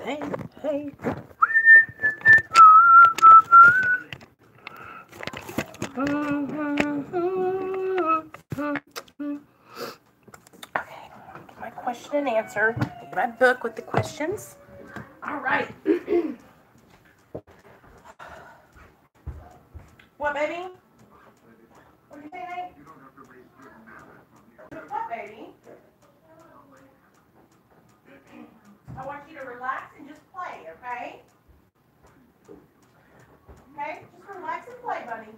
Hey, hey. Okay, my question and answer. My book with the questions. All right. What, baby? What did you say, Nate? What, baby? I want you to relax and just play, okay? Okay? Just relax and play, buddy.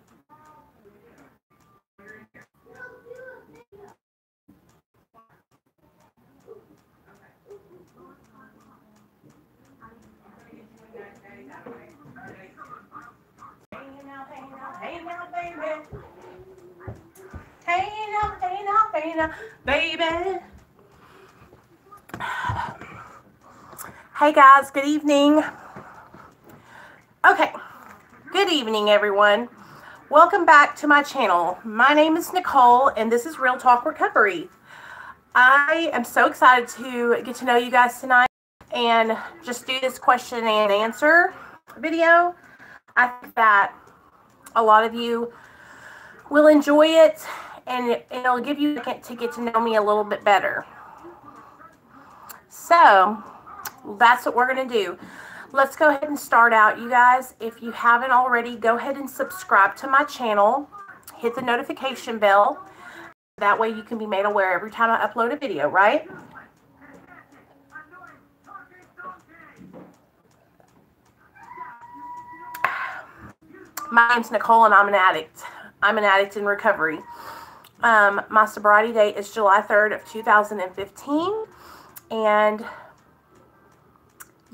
Hey now, baby. Hey guys, good evening. Okay, good evening everyone. Welcome back to my channel. My name is Nicole and this is Real Talk Recovery. I am so excited to get to know you guys tonight and just do this question and answer video. I think that a lot of you will enjoy it and it'll give you a second to get to know me a little bit better. So that's what we're going to do. Let's go ahead and start out, you guys. If you haven't already, go ahead and subscribe to my channel. Hit the notification bell. That way you can be made aware every time I upload a video, right? My name's Nicole and I'm an addict. I'm an addict in recovery. My sobriety date is July 3rd of 2015. And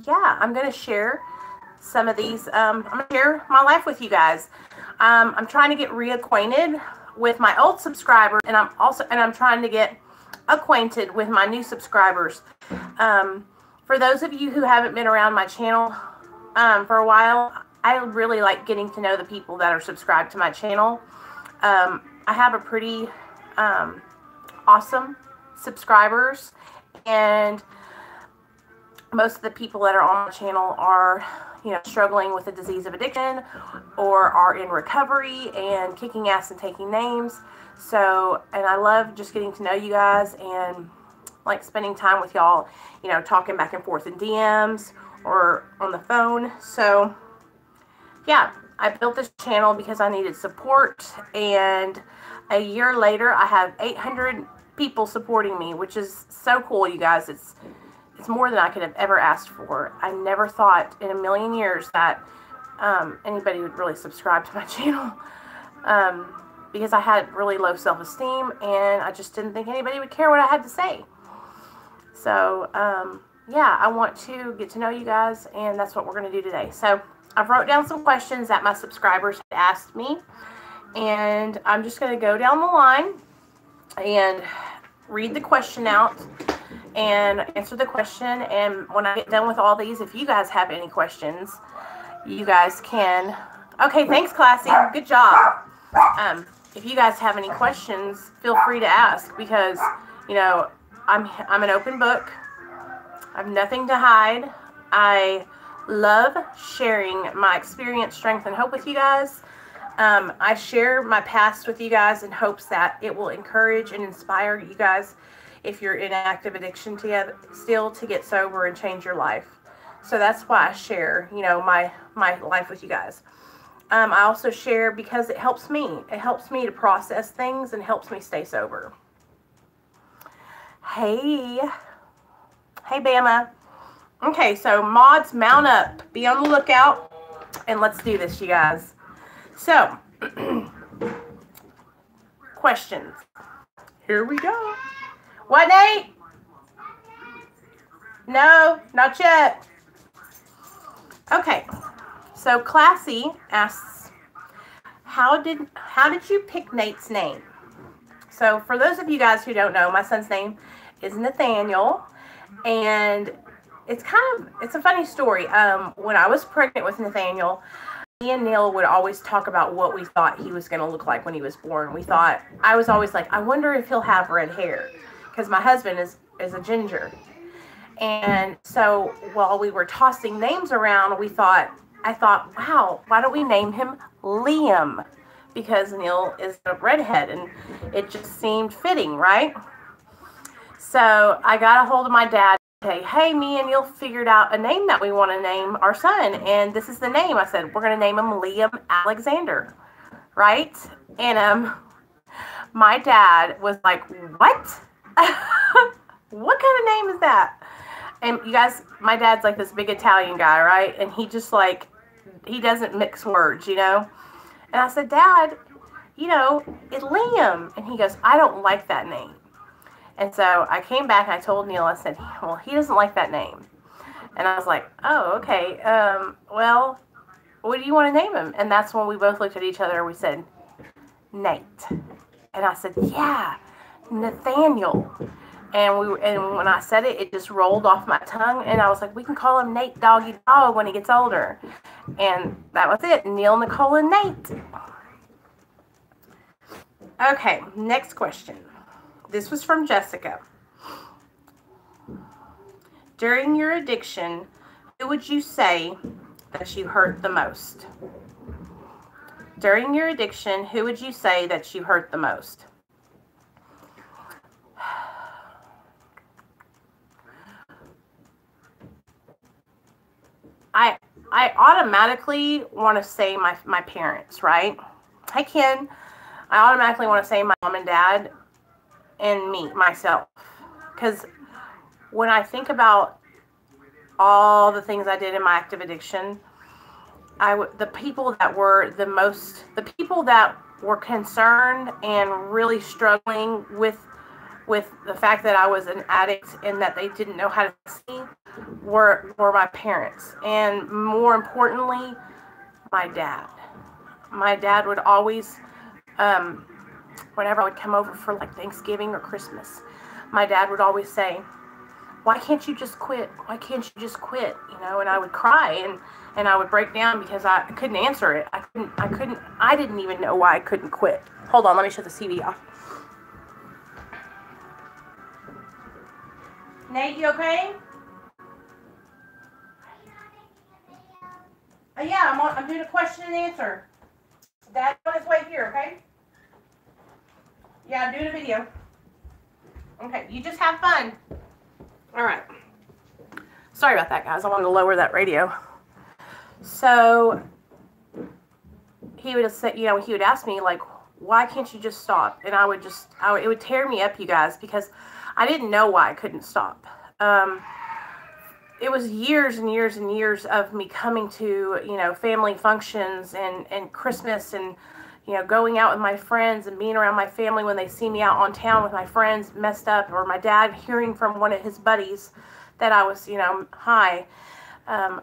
yeah, I'm going to share some of these. I'm going to share my life with you guys. I'm trying to get reacquainted with my old subscribers, and I'm trying to get acquainted with my new subscribers. For those of you who haven't been around my channel for a while, I really like getting to know the people that are subscribed to my channel. I have a pretty awesome subscribers, and most of the people that are on my channel are, struggling with the disease of addiction or are in recovery and kicking ass and taking names. So, and I love just getting to know you guys and like spending time with y'all, talking back and forth in DMs or on the phone. So yeah, I built this channel because I needed support, and a year later I have 800 people supporting me, which is so cool, you guys. It's more than I could have ever asked for. I never thought in a million years that anybody would really subscribe to my channel, because I had really low self-esteem and I just didn't think anybody would care what I had to say. So yeah, I want to get to know you guys, and that's what we're going to do today. So I've wrote down some questions that my subscribers had asked me, and I'm just going to go down the line and read the question out and answer the question. And when I get done with all these, if you guys have any questions, you guys can. Okay, thanks, Classy. Good job. If you guys have any questions, feel free to ask, because I'm an open book. I have nothing to hide. I love sharing my experience, strength, and hope with you guys. I share my past with you guys in hopes that it will encourage and inspire you guys, if you're in active addiction still, to get sober and change your life. So that's why I share, my life with you guys. I also share because it helps me. It helps me to process things and helps me stay sober. Hey Bama. Okay, so mods, mount up. Be on the lookout, and let's do this, you guys. So, questions. Here we go. What, Nate? No, not yet. Okay, so Classy asks, how did you pick Nate's name? So for those of you guys who don't know, my son's name is Nathaniel, and it's a funny story. When I was pregnant with Nathaniel, me and Neil would always talk about what we thought he was going to look like when he was born. I was always like, I wonder if he'll have red hair, because my husband is a ginger. And so while we were tossing names around, I thought, wow, why don't we name him Liam? Because Neil is a redhead, and it just seemed fitting, right? So I got a hold of my dad. Okay, hey, me and Neil figured out a name that we want to name our son, and this is the name. I said, we're going to name him Liam Alexander, right? And my dad was like, what? What kind of name is that? And you guys, my dad's like this big Italian guy, right? And he just like, he doesn't mix words, you know? And I said, Dad, you know, it's Liam. And he goes, I don't like that name. And so I came back and I told Neil, I said, well, he doesn't like that name. And I was like, oh, okay. Well, what do you want to name him? And that's when we both looked at each other and we said, Nate. And I said, yeah, Nathaniel. And when I said it, it just rolled off my tongue. And I was like, we can call him Nate Doggy Dog when he gets older. And that was it. Neil, Nicole, and Nate. Okay, next question. This was from Jessica. During your addiction, who would you say that you hurt the most? During your addiction, who would you say that you hurt the most? I automatically want to say my parents, right? I automatically want to say my mom and dad and myself. Because when I think about all the things I did in my active addiction, the people that were concerned and really struggling with the fact that I was an addict and that they didn't know how to see were my parents. And more importantly, my dad. My dad would always, whenever I would come over for like Thanksgiving or Christmas, my dad would always say, why can't you just quit? Why can't you just quit? You know, and I would cry and I would break down because I couldn't answer it. I didn't even know why I couldn't quit. Hold on, let me shut the TV off. Nate, you okay? Yeah, I'm doing a question and answer. Dad's on his way here, okay? Yeah, I'm doing a video. Okay, you just have fun. All right. Sorry about that, guys. I wanted to lower that radio. So he would say, you know, he would ask me like, why can't you just stop? And it would tear me up, you guys, because I didn't know why I couldn't stop. It was years and years and years of me coming to, you know, family functions and Christmas and, you know, going out with my friends and being around my family when they see me out on town with my friends messed up, or my dad hearing from one of his buddies that I was, you know, high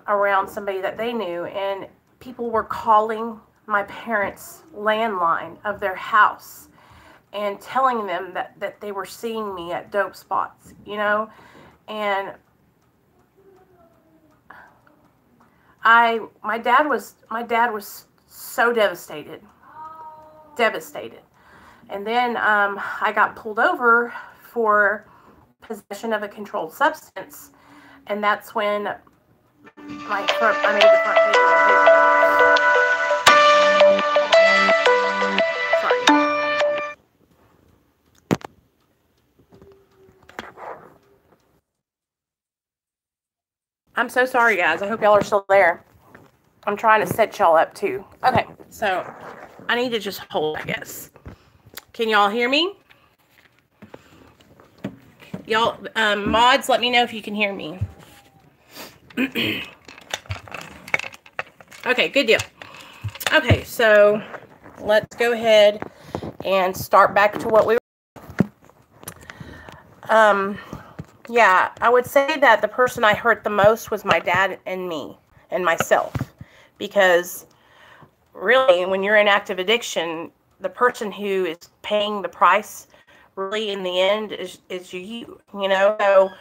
around somebody that they knew. And people were calling my parents' landline of their house and telling them that they were seeing me at dope spots, you know. And my dad was so devastated. And then I got pulled over for possession of a controlled substance, and that's when I made the front page of the paper. I'm so sorry, guys. I hope y'all are still there. I'm trying to set y'all up too. Okay, so I need to just hold, I guess. Can y'all hear me? Y'all, mods, let me know if you can hear me. Okay, good deal. Okay, so let's go ahead and start back to what we were. Yeah, I would say that the person I hurt the most was my dad and me and myself, because really, when you're in active addiction, the person who is paying the price really in the end is you know. So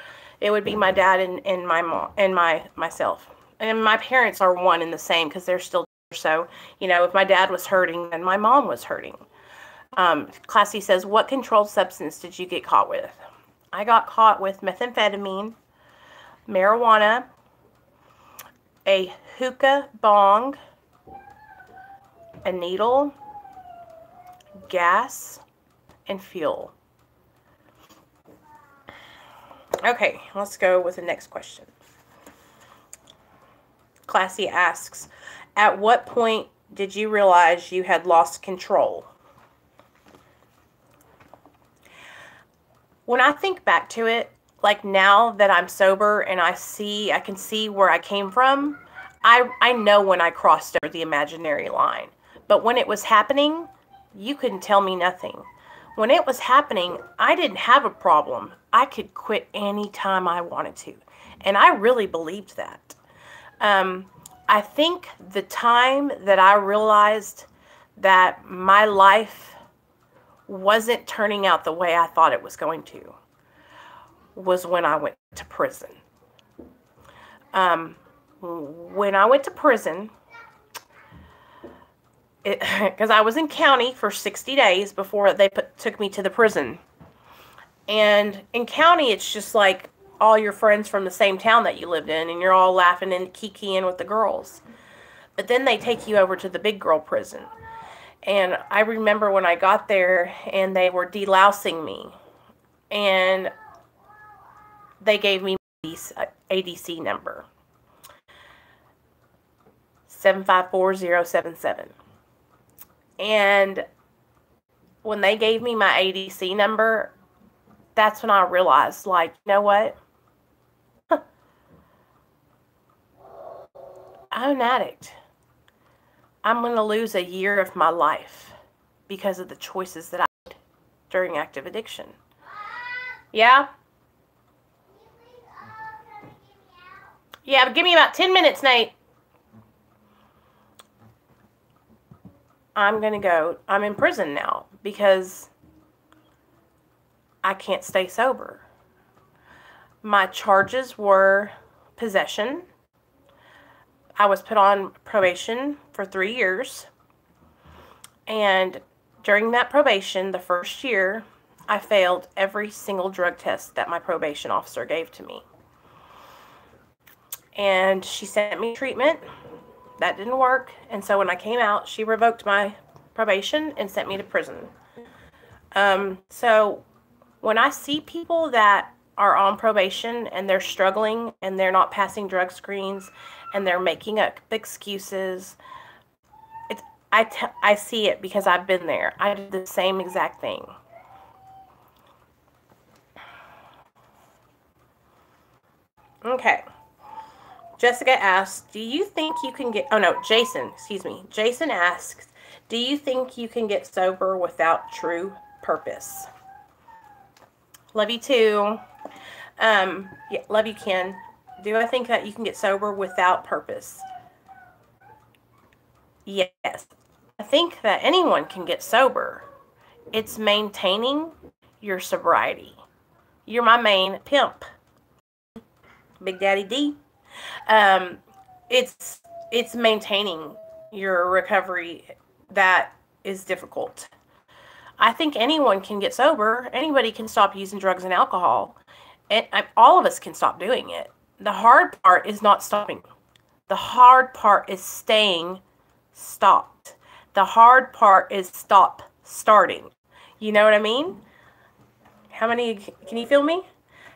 it would be my dad and my mom and myself. And my parents are one and the same because they're still there. So, you know, if my dad was hurting, then my mom was hurting. Classy says, what controlled substance did you get caught with? I got caught with methamphetamine, marijuana, a hookah bong, a needle, gas, and fuel. Okay, let's go with the next question. Classy asks, at what point did you realize you had lost control? When I think back to it, like now that I'm sober and I can see where I came from, I know when I crossed over the imaginary line. But when it was happening, you couldn't tell me nothing. When it was happening, I didn't have a problem. I could quit anytime I wanted to. And I really believed that. I think the time that I realized that my life wasn't turning out the way I thought it was going to was when I went to prison. When I went to prison, because I was in county for 60 days before they took me to the prison. And in county, it's just like all your friends from the same town that you lived in, and you're all laughing and kikiing with the girls. But then they take you over to the big girl prison. And I remember when I got there and they were delousing me, and they gave me ADC number 754-077. And when they gave me my ADC number, that's when I realized, like, you know what? I'm an addict. I'm going to lose a year of my life because of the choices that I made during active addiction. Yeah? Yeah, but give me about 10 minutes, Nate. I'm in prison now because I can't stay sober. My charges were possession. I was put on probation for 3 years. And during that probation, the first year, I failed every single drug test that my probation officer gave to me. And she sent me treatment. That didn't work. And so when I came out, she revoked my probation and sent me to prison. So when I see people that are on probation and they're struggling and they're not passing drug screens and they're making up excuses, I see it because I've been there. I did the same exact thing. Okay. Jessica asks, do you think you can get, Jason asks, do you think you can get sober without true purpose? Love you too. Yeah, love you, Ken. Do I think that you can get sober without purpose? Yes. I think that anyone can get sober. It's maintaining your sobriety. You're my main pimp. Big Daddy D. It's maintaining your recovery that is difficult. I think anyone can get sober. Anybody can stop using drugs and alcohol. And all of us can stop doing it. The hard part is not stopping. The hard part is staying stopped. The hard part is starting. You know what I mean? Can you feel me?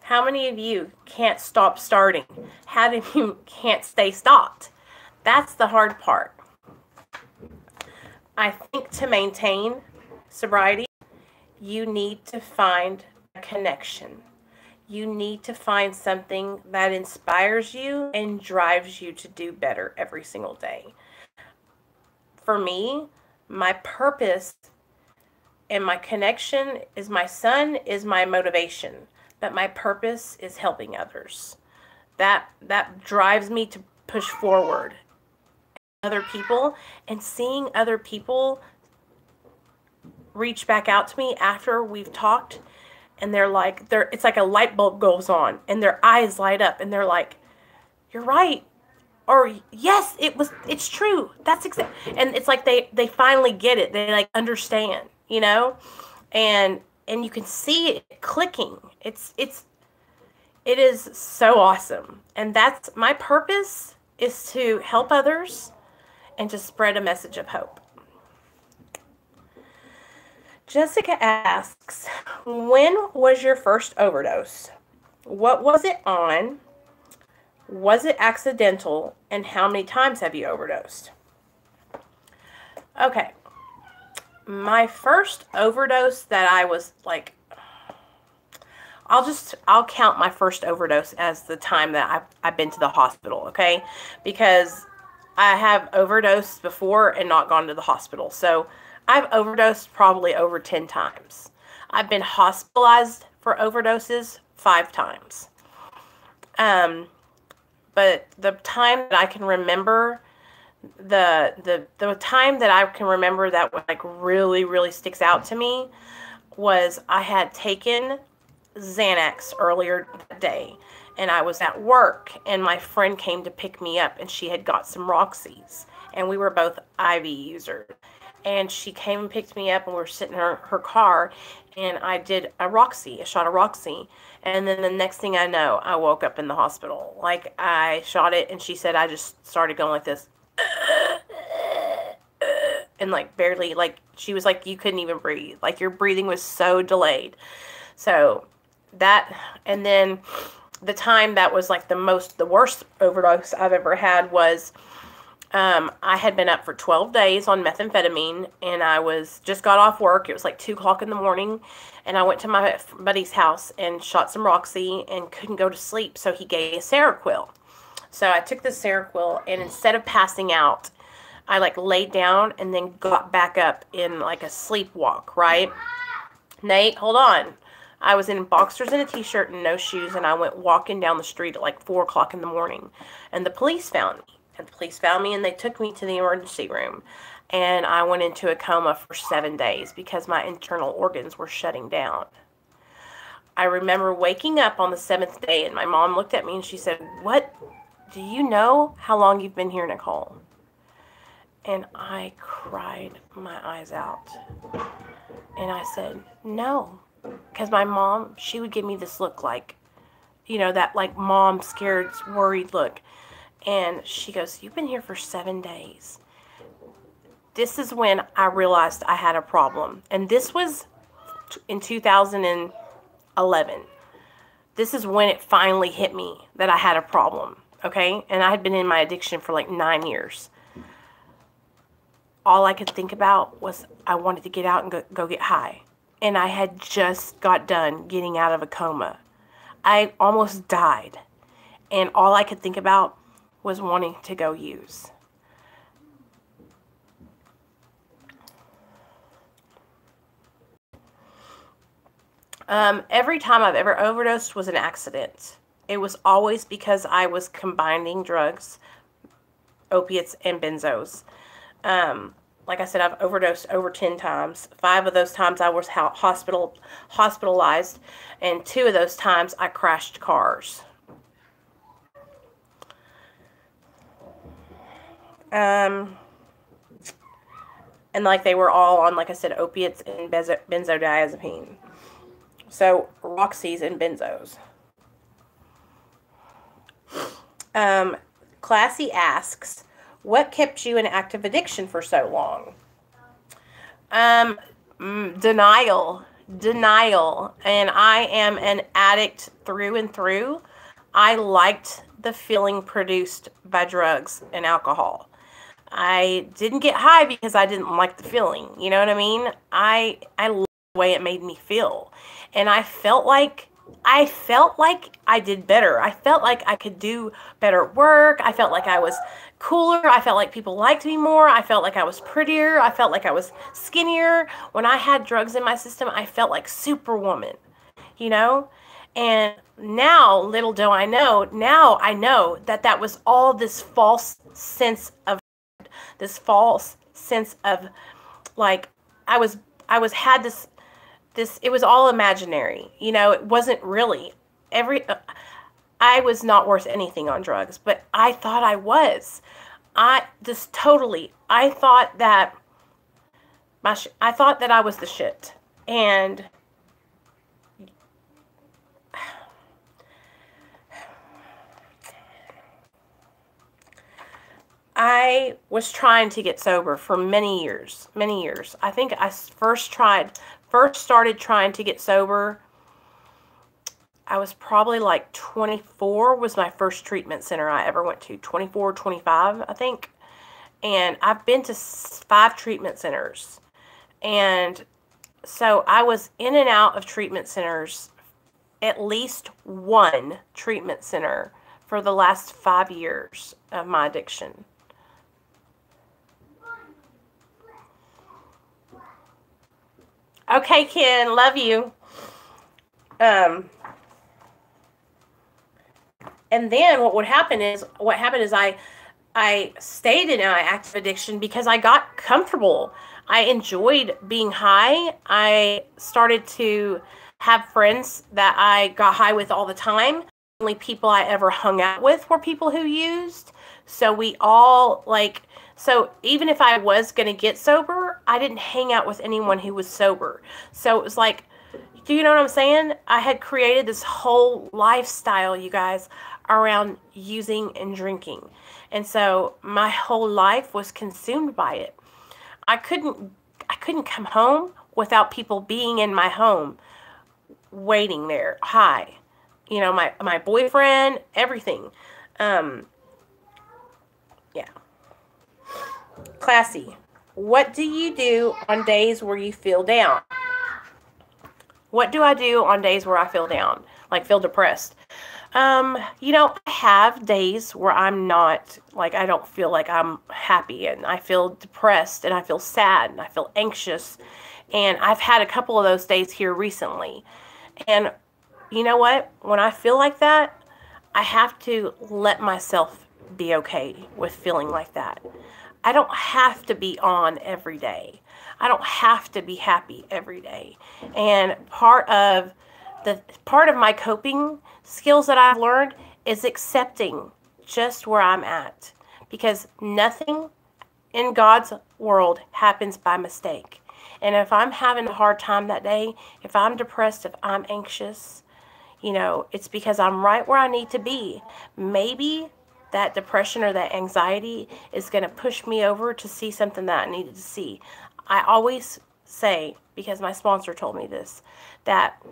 How many of you can't stop starting? How many of you can't stay stopped? That's the hard part. I think to maintain sobriety, you need to find a connection. You need to find something that inspires you and drives you to do better every single day. For me, my purpose and my connection is my son, is my motivation. But my purpose is helping others. That drives me to push forward. Other people, and seeing other people reach back out to me after we've talked, and it's like a light bulb goes on and their eyes light up and they're like, you're right. Or yes, it's true. That's exactly. And it's like they finally get it. They like understand, you know? And you can see it clicking. It's It is so awesome. And that's my purpose, is to help others and to spread a message of hope. Jessica asks, when was your first overdose? What was it on? Was it accidental? And how many times have you overdosed? Okay. My first overdose that I was like, I'll count my first overdose as the time that I've been to the hospital, okay? Because I have overdosed before and not gone to the hospital. So I've overdosed probably over 10 times. I've been hospitalized for overdoses 5 times. But the time that I can remember, the time that I can remember that like really, really sticks out to me was I had taken Xanax earlier that day, and I was at work, and my friend came to pick me up, and she had got some Roxy's, and we were both IV users. And she came and picked me up, and we were sitting in her car, and I did a shot of Roxy. And then the next thing I know, I woke up in the hospital. Like, I shot it, and she said I just started going like this. And like barely, like, she was like, you couldn't even breathe. Like, your breathing was so delayed. So that, and then the time that was like the worst overdose I've ever had was, I had been up for 12 days on methamphetamine, and I just got off work. It was like 2 o'clock in the morning, and I went to my buddy's house and shot some Roxy and couldn't go to sleep, so he gave me a Seroquel. So I took the Seroquel, and instead of passing out, I like laid down and then got back up in like a sleepwalk, right? Nate, hold on. I was in boxers and a t-shirt and no shoes, and I went walking down the street at like 4 o'clock in the morning, and the police found me. And the police found me, and they took me to the emergency room. And I went into a coma for 7 days because my internal organs were shutting down. I remember waking up on the 7th day, and my mom looked at me and she said, "What? Do you know how long you've been here, Nicole?" And I cried my eyes out. And I said, "No." Because my mom, she would give me this look like, you know, that like mom scared, worried look. And she goes, "You've been here for 7 days." This is when I realized I had a problem. And this was in 2011. This is when it finally hit me that I had a problem, okay? And I had been in my addiction for like 9 years. All I could think about was I wanted to get out and go get high. And I had just got done getting out of a coma. I almost died. And all I could think about was wanting to go use. Every time I've ever overdosed was an accident. It was always because I was combining drugs, opiates, and benzos. Like I said, I've overdosed over 10 times. 5 of those times I was hospitalized, and 2 of those times I crashed cars. And like they were all on, like I said, opiates and benzodiazepine. So Roxy's and benzos. Classy asks, what kept you in active addiction for so long? Denial. And I am an addict through and through. I liked the feeling produced by drugs and alcohol. I didn't get high because I didn't like the feeling. You know what I mean? I loved the way it made me feel. And I felt like I did better. I felt like I could do better work. I felt like I was cooler. I felt like people liked me more. I felt like I was prettier. I felt like I was skinnier. When I had drugs in my system, I felt like Superwoman, you know? And now, little do I know, now I know that that was all this false sense of like I had this it was all imaginary, you know. It wasn't really I was not worth anything on drugs, but I thought I was. I thought that I was the shit. And I was trying to get sober for many years, many years. I think I first started trying to get sober. I was probably like 24 was my first treatment center I ever went to. 24, 25, I think. And I've been to 5 treatment centers. And so I was in and out of treatment centers, at least one treatment center for the last 5 years of my addiction. Okay, Ken, love you. And then what happened is I stayed in an active addiction because I got comfortable. I enjoyed being high. I started to have friends that I got high with all the time. The only people I ever hung out with were people who used. So we all so even if I was going to get sober, I didn't hang out with anyone who was sober. So it was like, do you know what I'm saying? I had created this whole lifestyle, you guys, around using and drinking. And so my whole life was consumed by it. I couldn't come home without people being in my home, waiting there, high. You know, my boyfriend, everything. Yeah. Classy. What do you do on days where you feel down? What do I do on days where I feel down? Like feel depressed? You know, I have days where I'm not, I don't feel like I'm happy, and I feel depressed, and I feel sad, and I feel anxious, and I've had a couple of those days here recently. And you know what? When I feel like that, I have to let myself be okay with feeling like that. I don't have to be on every day. I don't have to be happy every day. And part of my coping skills that I've learned is accepting just where I'm at, because nothing in God's world happens by mistake. And if I'm having a hard time that day, if I'm depressed, if I'm anxious, you know, it's because I'm right where I need to be. Maybe that depression or that anxiety is going to push me over to see something that I needed to see. I always say, because my sponsor told me this, that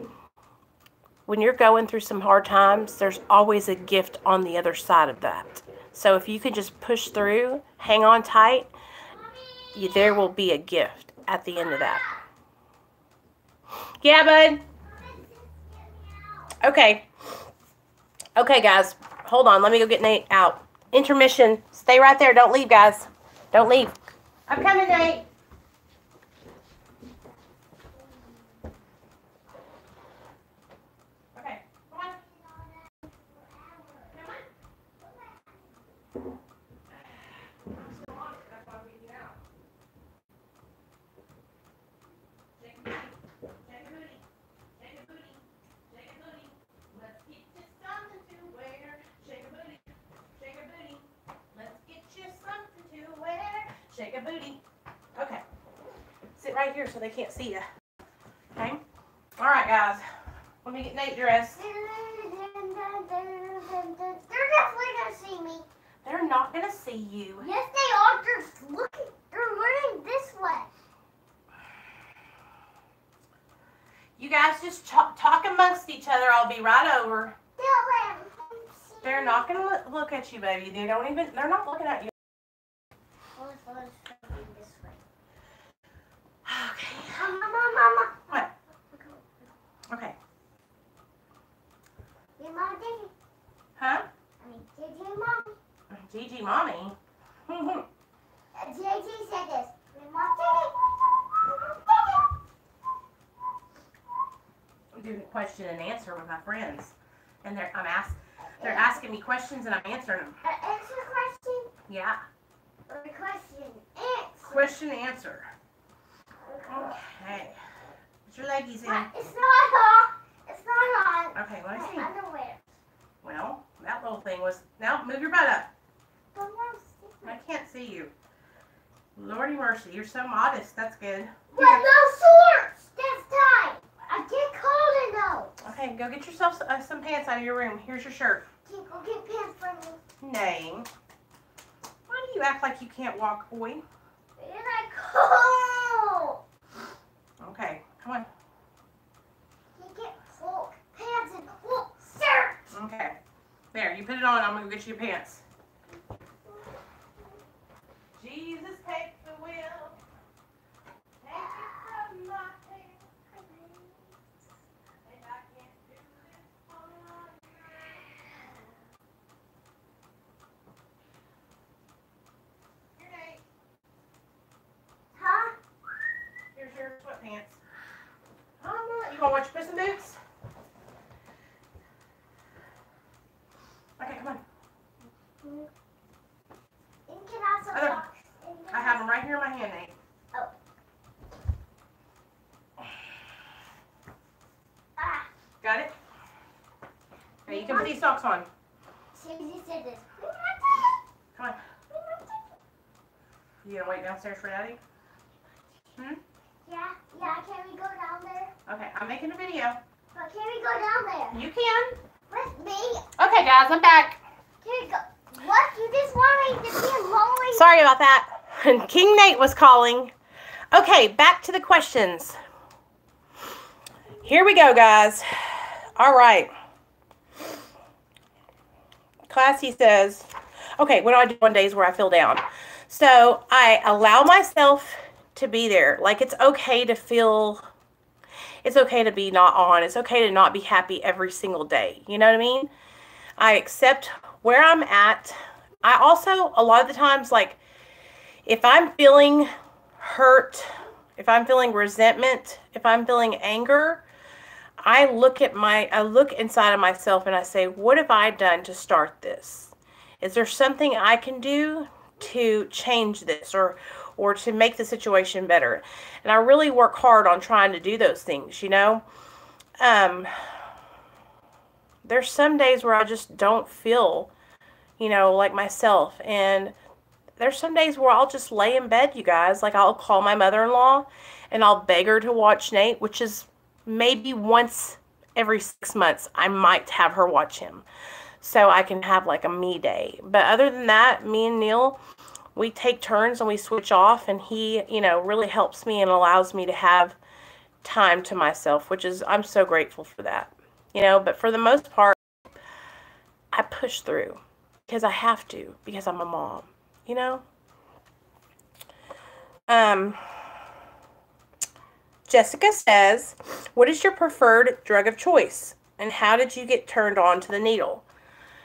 when you're going through some hard times, there's always a gift on the other side of that. So if you can just push through, hang on tight, there will be a gift at the end of that. Yeah, bud. Okay. Okay, guys. Hold on. Let me go get Nate out. Intermission. Stay right there. Don't leave, guys. Don't leave. I'm coming, Nate. Okay. Come on. Come on. Shake a booty. Okay. Sit right here so they can't see you. Okay? Alright, guys. Let me get Nate dressed. They're definitely going to see me. They're not going to see you. Yes, they are. They're looking. They're running this way. You guys just talk amongst each other. I'll be right over. They're not going to look at you, baby. They're not looking at you. Okay. Mama. What? Okay. Your mom, Gigi. Huh? Gigi, mommy. Gigi, mommy. Gigi said this. Your mom, I'm doing question and answer with my friends, and they're asking me questions and I'm answering them. Answer question. Yeah. Or question answer. Question answer. Okay. Put your leggies in. It's not on. It's not on. Okay, let me see. My underwear. Well, that little thing was. Now move your butt up. Don't I can't see you. Lordy mercy, you're so modest. That's good. But no shorts. That's tight. I get cold enough. Okay, go get yourself some pants out of your room. Here's your shirt. Can you go get pants for me? Nay. Why do you act like you can't walk, boy? And I cold. Okay, come on. You get cold pants and cold shirt. Okay. There, you put it on. I'm going to get you your pants. Jesus, take the wheel. Take it from my hands. And I can't do this on my own. Here, Nate. Huh? Here's your sweatpants. You want to watch Puss in Boots? Okay, come on. And can I also Okay. socks? I have them right here in my hand, Nate. Oh. Ah. Got it? Okay, you can put these socks on. Susie said this. Come on. You gonna wait downstairs for Daddy? Hmm? Yeah, can we go down there? Okay, I'm making a video. But can we go down there? You can. With me? Okay, guys, I'm back. Can we go? What? You just want me to be lonely? Sorry about that. King Nate was calling. Okay, back to the questions. Here we go, guys. All right. Classy says, okay, what do I do on days where I feel down? So I allow myself to be there. Like, it's okay to feel, it's okay to be not on. It's okay to not be happy every single day. You know what I mean? I accept where I'm at. I also, a lot of the times, like, if I'm feeling hurt, if I'm feeling resentment, if I'm feeling anger, I look inside of myself and I say, what have I done to start this? Is there something I can do to change this or to make the situation better? And I really work hard on trying to do those things, you know. There's some days where I just don't feel, you know, like myself. And there's some days where I'll just lay in bed, you guys. Like, I'll call my mother-in-law and I'll beg her to watch Nate, which is maybe once every 6 months I might have her watch him, so I can have like a me day. But other than that, me and Neil, we take turns and we switch off, and he, you know, really helps me and allows me to have time to myself, which is, I'm so grateful for that, you know. But for the most part, I push through because I have to, because I'm a mom, you know. Jessica says, what is your preferred drug of choice? And how did you get turned on to the needle?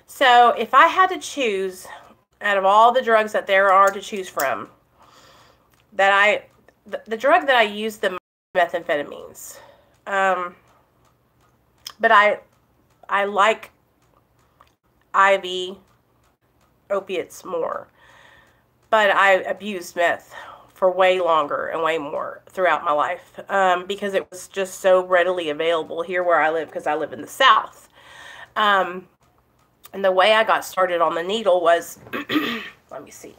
So if I had to choose out of all the drugs that there are to choose from, the drug that I use the most is methamphetamines. But I like IV opiates more. But I abused meth for way longer and way more throughout my life, because it was just so readily available here where I live, because I live in the South. And the way I got started on the needle was, let me see.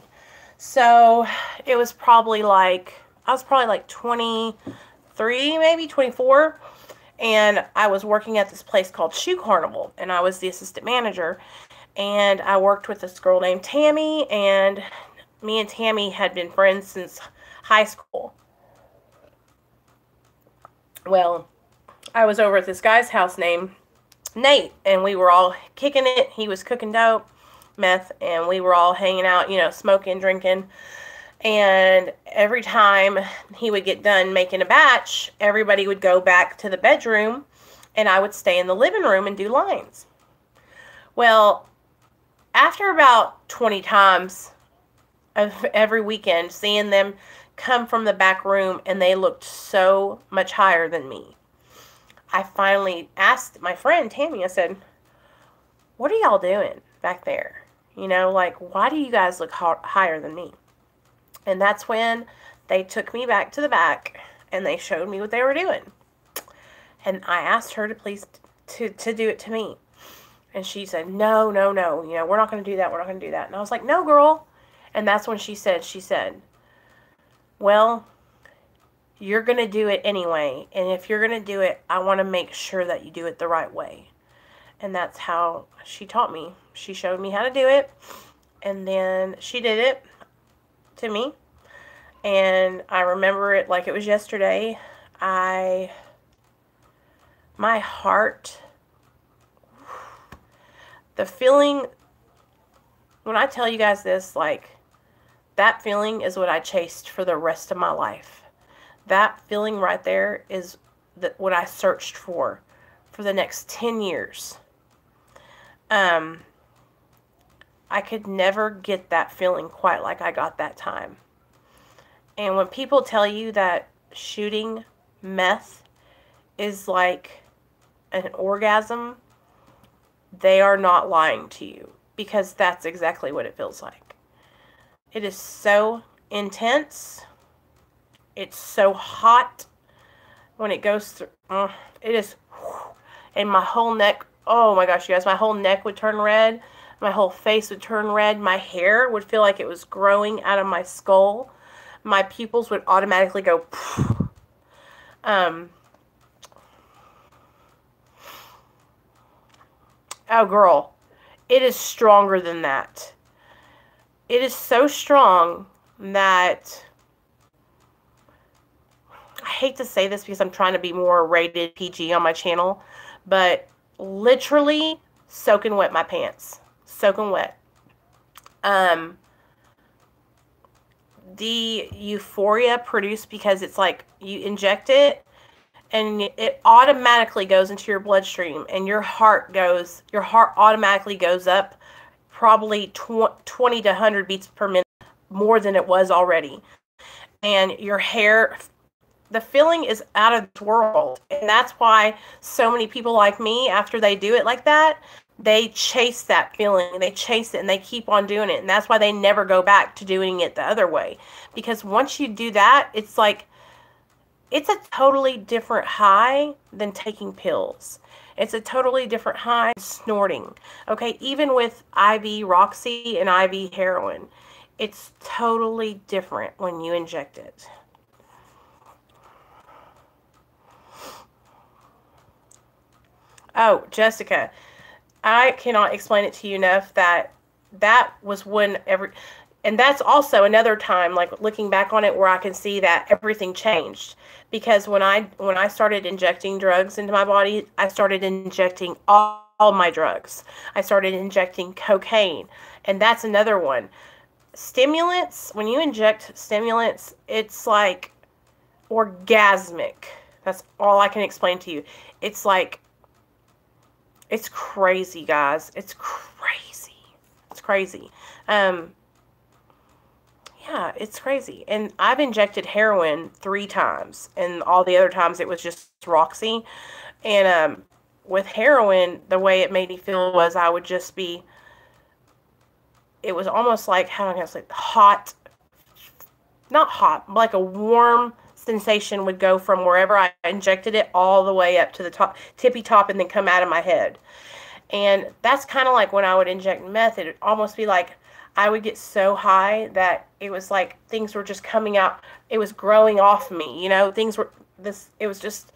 So it was probably like, I was probably like 23, maybe 24. And I was working at this place called Shoe Carnival, and I was the assistant manager. And I worked with this girl named Tammy, and me and Tammy had been friends since high school. Well, I was over at this guy's house named Nate, and we were all kicking it. He was cooking dope, meth, and we were all hanging out, you know, smoking, drinking. And every time he would get done making a batch, everybody would go back to the bedroom, and I would stay in the living room and do lines. Well, after about 20 times of every weekend, seeing them come from the back room and they looked so much higher than me, I finally asked my friend Tammy, I said, what are y'all doing back there? You know, like, why do you guys look higher than me? And that's when they took me back to the back and they showed me what they were doing. And I asked her to please to do it to me. And she said, no, you know, we're not going to do that. We're not going to do that. And I was like, no, girl. And that's when she said, well, you're going to do it anyway. And if you're going to do it, I want to make sure that you do it the right way. And that's how she taught me. She showed me how to do it. And then she did it. to me. And I remember it like it was yesterday. My heart, the feeling, when I tell you guys this, like, that feeling is what I chased for the rest of my life. That feeling right there is what I searched for the next 10 years. I could never get that feeling quite like I got that time. And when people tell you that shooting meth is like an orgasm, they are not lying to you, because that's exactly what it feels like. It is so intense. It's so hot when it goes through. It is, and my whole neck, oh my gosh, you guys, my whole neck would turn red. My whole face would turn red. My hair would feel like it was growing out of my skull. My pupils would automatically go. Oh, girl, it is stronger than that. It is so strong that, I hate to say this because I'm trying to be more rated PG on my channel, but literally soaking wet my pants. Soaking wet. The euphoria produced, because it's like you inject it and it automatically goes into your bloodstream, and your heart automatically goes up probably 20 to 100 beats per minute more than it was already. And your hair, the feeling is out of this world. And that's why so many people like me, after they do it like that, they chase that feeling. They chase it and they keep on doing it. And that's why they never go back to doing it the other way. Because once you do that, it's like, it's a totally different high than taking pills. It's a totally different high than snorting. Okay, even with IV Roxy and IV heroin, it's totally different when you inject it. Oh, Jessica, I cannot explain it to you enough that was when and that's also another time, like looking back on it, where I can see that everything changed. Because when I started injecting drugs into my body, I started injecting all my drugs. I started injecting cocaine, and that's another one. Stimulants, when you inject stimulants, it's like orgasmic. That's all I can explain to you. It's like, it's crazy, guys. It's crazy. It's crazy. Yeah, it's crazy. And I've injected heroin 3 times, and all the other times it was just Roxy. And with heroin, the way it made me feel was I would just be, it was almost like, how do I say, hot, not hot, like a warm sensation would go from wherever I injected it all the way up to the top, tippy top, and then come out of my head. And that's kind of like when I would inject meth. It would almost be like I would get so high that it was like things were just coming out. It was growing off me, you know, things were this, it was just,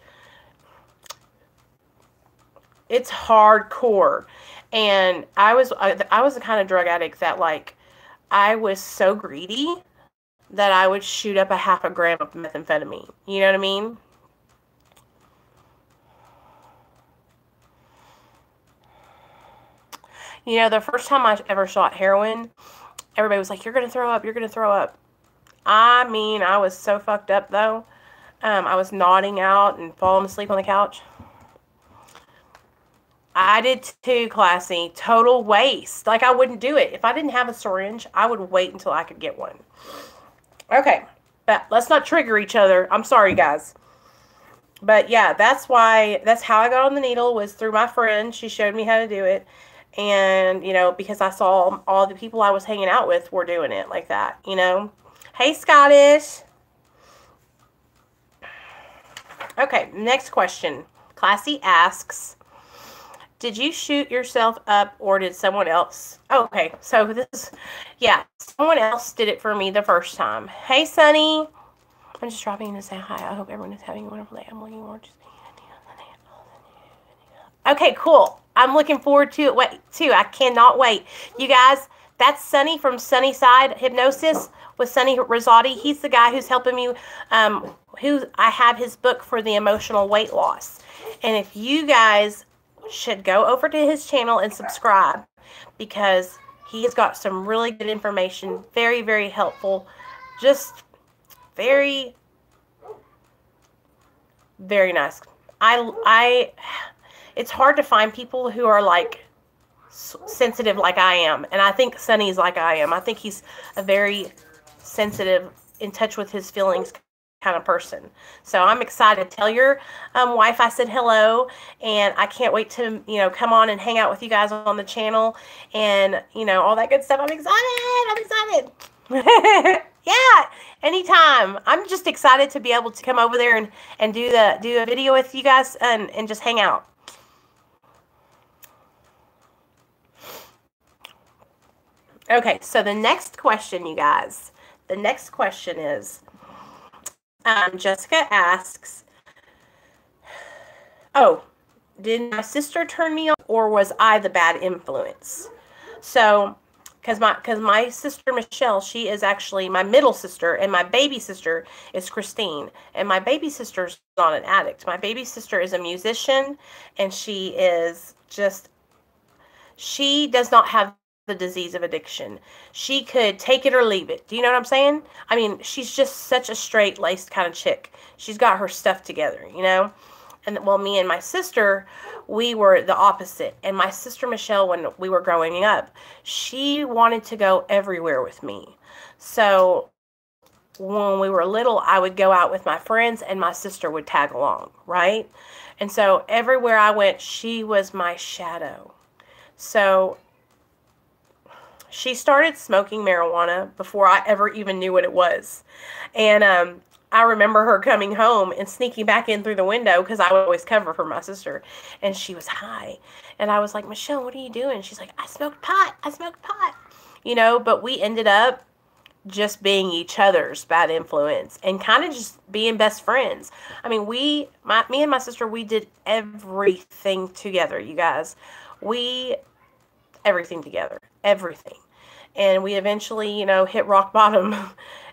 it's hardcore. And I was the kind of drug addict that, like, I was so greedy that I would shoot up a half a gram of methamphetamine. You know what I mean? You know, the first time I ever shot heroin, everybody was like, you're going to throw up, you're going to throw up. I mean, I was so fucked up, though. I was nodding out and falling asleep on the couch. I did too, Classy. Total waste. Like, I wouldn't do it. If I didn't have a syringe, I would wait until I could get one. Okay, but let's not trigger each other. I'm sorry, guys. But yeah, that's how I got on the needle, was through my friend. She showed me how to do it. And, you know, because I saw all the people I was hanging out with were doing it like that, you know. Hey, Scottish. Okay, next question. Classy asks, did you shoot yourself up or did someone else? Oh, okay, so yeah, someone else did it for me the first time. Hey, Sunny. I'm just dropping in to say hi. I hope everyone is having a wonderful day. I'm looking forward to Okay, cool. I'm looking forward to it too. I cannot wait. You guys, that's Sunny from Sunnyside Hypnosis. with Sonny Rosati. He's the guy who's helping me, who I have his book for the emotional weight loss. And if you guys should go over to his channel and subscribe, because he has got some really good information, very, very helpful, just very, very nice. It's hard to find people who are like sensitive like I am, and I think Sonny's like I am. I think he's a very sensitive, in touch with his feelings kind of person. So I'm excited. Tell your wife I said hello, and I can't wait to, you know, come on and hang out with you guys on the channel, and, you know, all that good stuff. I'm excited. Yeah, anytime. I'm just excited to be able to come over there and do a video with you guys and just hang out. Okay, so the next question, you guys. The next question is, Jessica asks, oh, did my sister turn me on, or was I the bad influence? So, because my sister Michelle, she is actually my middle sister, and my baby sister is Christine, and my baby sister's not an addict. My baby sister is a musician, and she does not have the disease of addiction. She could take it or leave it. Do you know what I'm saying? I mean, she's just such a straight-laced kind of chick. She's got her stuff together, you know? And, well, me and my sister, we were the opposite. And my sister Michelle, when we were growing up, she wanted to go everywhere with me. So when we were little, I would go out with my friends, and my sister would tag along, right? And so everywhere I went, she was my shadow. So she started smoking marijuana before I ever even knew what it was. And I remember her coming home and sneaking back in through the window, because I would always cover for my sister. And she was high. And I was like, Michelle, what are you doing? She's like, I smoked pot. You know, but we ended up just being each other's bad influence and kind of just being best friends. I mean, me and my sister, we did everything together, you guys. Everything together. Everything. And we eventually, you know, hit rock bottom.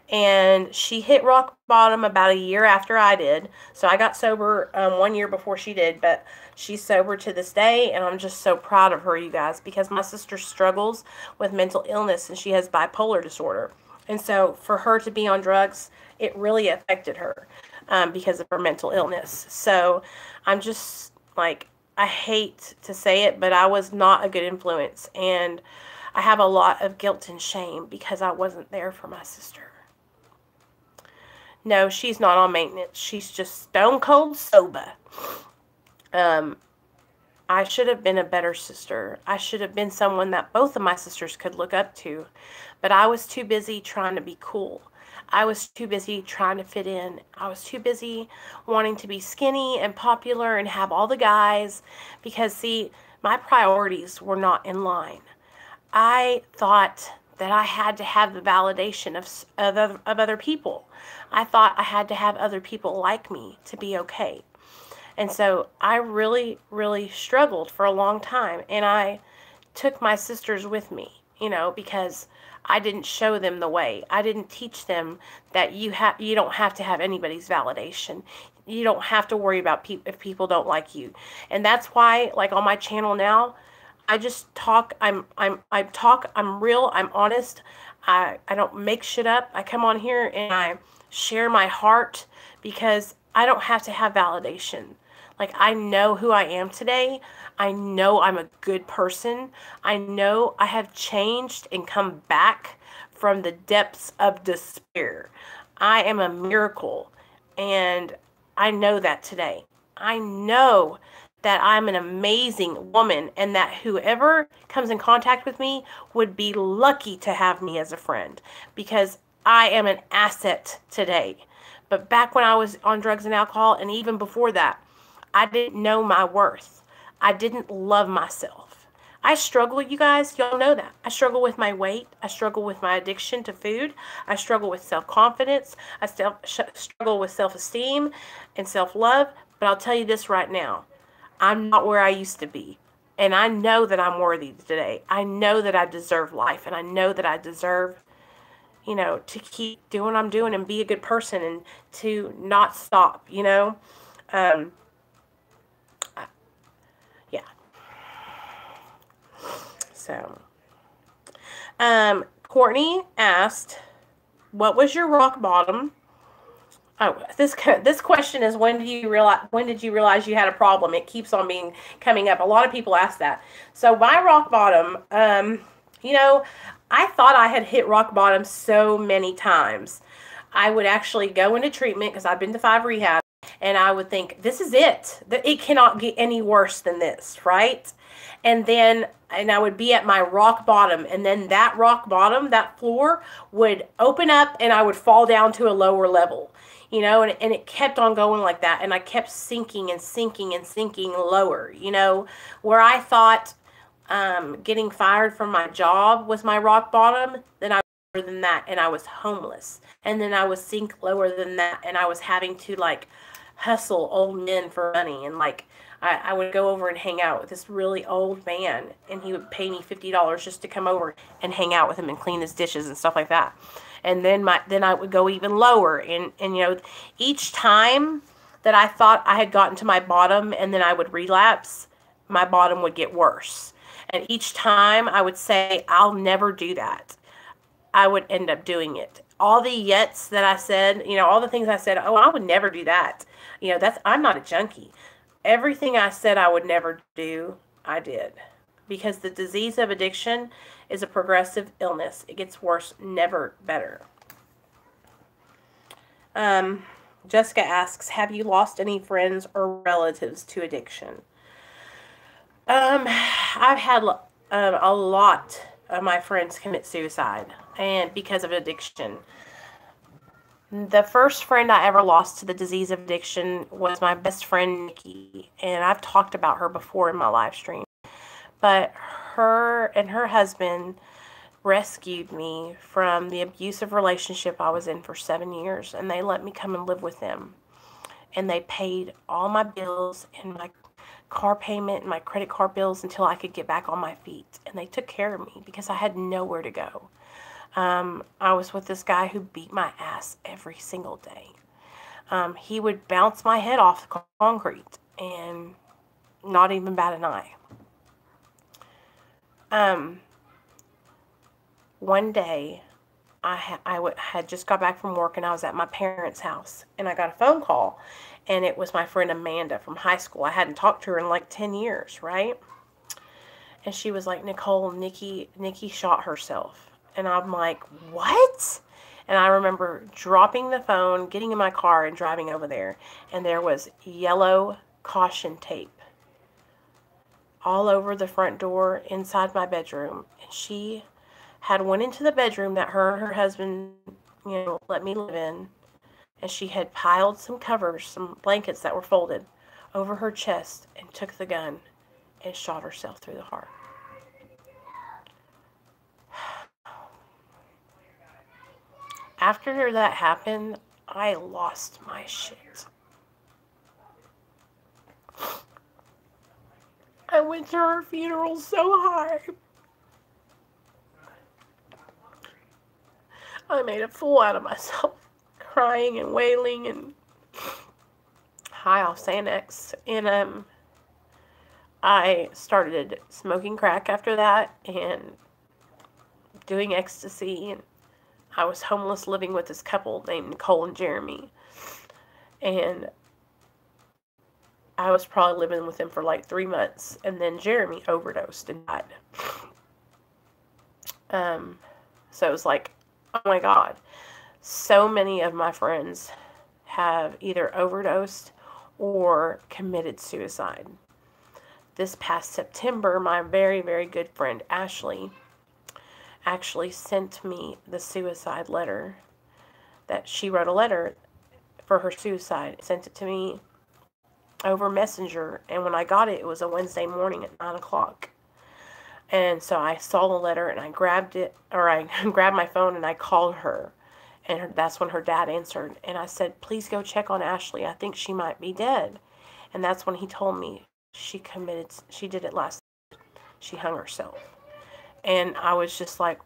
And she hit rock bottom about a year after I did. So I got sober 1 year before she did. But she's sober to this day. And I'm just so proud of her, you guys. Because my sister struggles with mental illness. And she has bipolar disorder. And so for her to be on drugs, it really affected her because of her mental illness. So I'm just like, I hate to say it, but I was not a good influence. And I have a lot of guilt and shame because I wasn't there for my sister. No, she's not on maintenance. She's just stone cold sober. I should have been a better sister. I should have been someone that both of my sisters could look up to. But I was too busy trying to be cool. I was too busy trying to fit in. I was too busy wanting to be skinny and popular and have all the guys. Because, see, my priorities were not in line. I thought that I had to have the validation of other people. I thought I had to have other people like me to be okay. And so I really, really struggled for a long time. And I took my sisters with me, you know, because I didn't show them the way. I didn't teach them that you don't have to have anybody's validation. You don't have to worry about if people don't like you. And that's why, like, on my channel now, I just talk. I'm real. I'm honest. I don't make shit up. I come on here and I share my heart because I don't have to have validation. Like, I know who I am today. I know I'm a good person. I know I have changed and come back from the depths of despair. I am a miracle, and I know that today. I know that I'm an amazing woman, and that whoever comes in contact with me would be lucky to have me as a friend, because I am an asset today. But back when I was on drugs and alcohol, and even before that, I didn't know my worth. I didn't love myself. I struggle, you guys. Y'all know that. I struggle with my weight. I struggle with my addiction to food. I struggle with self-confidence. I struggle with self-esteem and self-love. But I'll tell you this right now. I'm not where I used to be. And I know that I'm worthy today. I know that I deserve life. And I know that I deserve, you know, to keep doing what I'm doing and be a good person and to not stop, you know. Yeah. So, Courtney asked, what was your rock bottom? Oh, this question is, when did you realize you had a problem? It keeps on coming up. A lot of people ask that. So my rock bottom, you know, I thought I had hit rock bottom so many times. I would actually go into treatment because I've been to 5 rehab, and I would think, this is it. It cannot get any worse than this, right? And I would be at my rock bottom, and then that rock bottom, that floor would open up, and I would fall down to a lower level, you know, and it kept on going like that, and I kept sinking and sinking and sinking lower, you know, where I thought getting fired from my job was my rock bottom, then I was lower than that, and I was homeless, and then I would sink lower than that, and I was having to like hustle old men for money, and like I would go over and hang out with this really old man, and he would pay me $50 just to come over and hang out with him and clean his dishes and stuff like that. And then I would go even lower, and you know, each time that I thought I had gotten to my bottom and then I would relapse, my bottom would get worse. And each time I would say, I'll never do that, I would end up doing it. All the yets that I said, you know, all the things I said, oh, I would never do that. You know, I'm not a junkie. Everything I said I would never do, I did. Because the disease of addiction is a progressive illness. It gets worse, never better. Jessica asks, have you lost any friends or relatives to addiction? I've had a lot of my friends commit suicide, and because of addiction. The first friend I ever lost to the disease of addiction was my best friend, Nikki. And I've talked about her before in my live stream. But her and her husband rescued me from the abusive relationship I was in for 7 years. And they let me come and live with them. And they paid all my bills and my car payment and my credit card bills until I could get back on my feet. And they took care of me because I had nowhere to go. I was with this guy who beat my ass every single day. He would bounce my head off the concrete and not even bat an eye. One day, I had just got back from work, and I was at my parents' house, and I got a phone call, and it was my friend Amanda from high school. I hadn't talked to her in like 10 years, right? And she was like, Nicole, Nikki shot herself. And I'm like, what? And I remember dropping the phone, getting in my car, and driving over there. And there was yellow caution tape all over the front door inside my bedroom. And she had went into the bedroom that her and her husband, you know, let me live in. And she had piled some covers, some blankets that were folded over her chest, and took the gun and shot herself through the heart. After that happened, I lost my shit. I went to her funeral so hard. I made a fool out of myself, crying and wailing and high off Xanax. And I started smoking crack after that and doing ecstasy, and I was homeless living with this couple named Nicole and Jeremy. And I was probably living with them for like 3 months. And then Jeremy overdosed and died. So it was like, oh my God. So many of my friends have either overdosed or committed suicide. This past September, my very, very good friend Ashley actually sent me the suicide letter. That she wrote a letter for her suicide, sent it to me over Messenger, and when I got it, it was a Wednesday morning at 9 o'clock. And so I saw the letter, and I grabbed it, or I grabbed my phone, and I called her, and that's when her dad answered, and I said, please go check on Ashley, I think she might be dead. And that's when he told me she did it last night. She hung herself. And I was just like,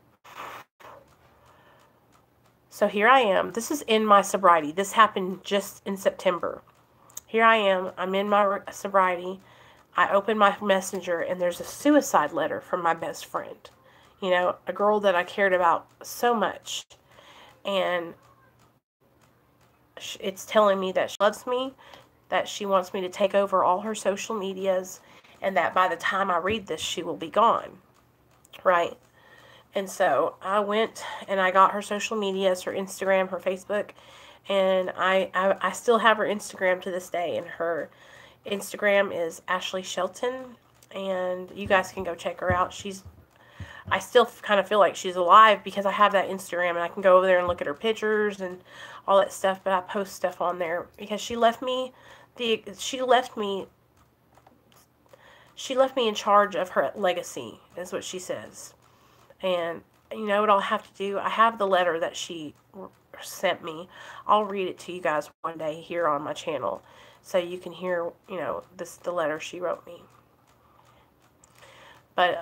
So here I am. This is in my sobriety. This happened just in September. Here I am. I'm in my sobriety. I open my messenger and there's a suicide letter from my best friend. You know, a girl that I cared about so much. And it's telling me that she loves me, that she wants me to take over all her social medias, and that by the time I read this, she will be gone. Right? And so I went and I got her social medias, her Instagram, her Facebook, and I still have her Instagram to this day, and her Instagram is Ashley Shelton, and you guys can go check her out. I still kind of feel like she's alive because I have that Instagram and I can go over there and look at her pictures and all that stuff, but I post stuff on there because she left me in charge of her legacy, is what she says. And you know what I'll have to do? I have the letter that she sent me. I'll read it to you guys one day here on my channel so you can hear, you know, the letter she wrote me. But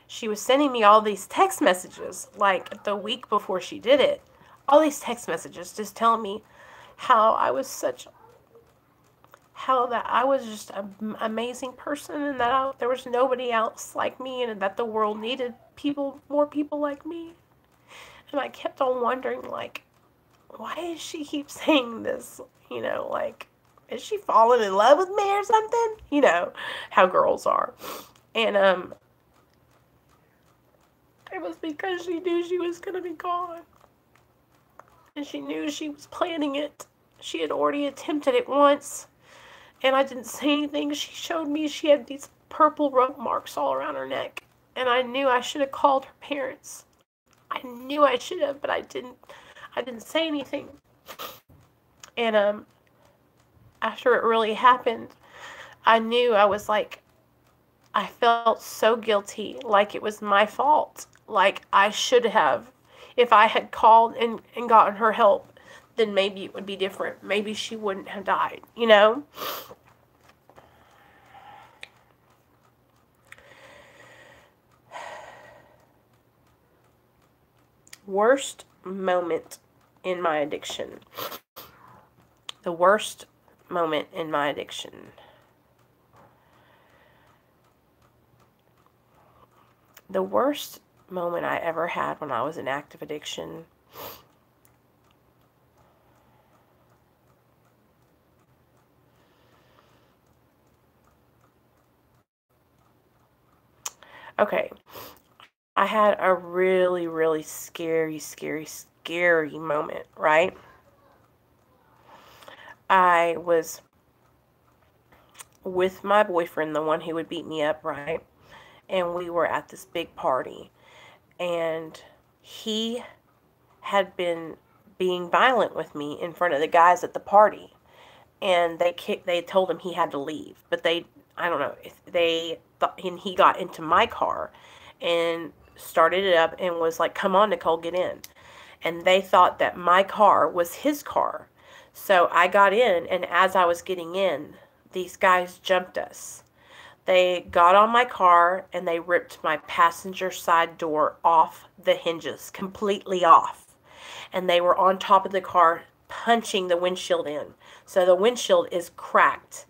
she was sending me all these text messages like the week before she did it. All these text messages just telling me how I was just an amazing person, and that there was nobody else like me, and that the world needed more people like me. And I kept on wondering, like, why does she keep saying this? You know, like, is she falling in love with me or something? You know, how girls are. And, it was because she knew she was going to be gone. And she knew she was planning it. She had already attempted it once. And I didn't say anything. She showed me she had these purple rope marks all around her neck. And I knew I should have called her parents. I knew I should have, but I didn't say anything. And after it really happened, I knew I felt so guilty, like it was my fault. Like I should have. If I had called and gotten her help, then maybe it would be different. Maybe she wouldn't have died, you know? Worst moment in my addiction. The worst moment in my addiction. The worst moment I ever had when I was in active addiction okay, I had a really, really scary moment, right? I was with my boyfriend, the one who would beat me up, right? And we were at this big party. And he had been being violent with me in front of the guys at the party. And they told him he had to leave. But I don't know, and he got into my car and started it up and was like, "Come on, Nicole, get in." And they thought that my car was his car. So I got in, and as I was getting in, these guys jumped us. They got on my car and they ripped my passenger side door off the hinges, completely off. And they were on top of the car punching the windshield in. So the windshield is cracked.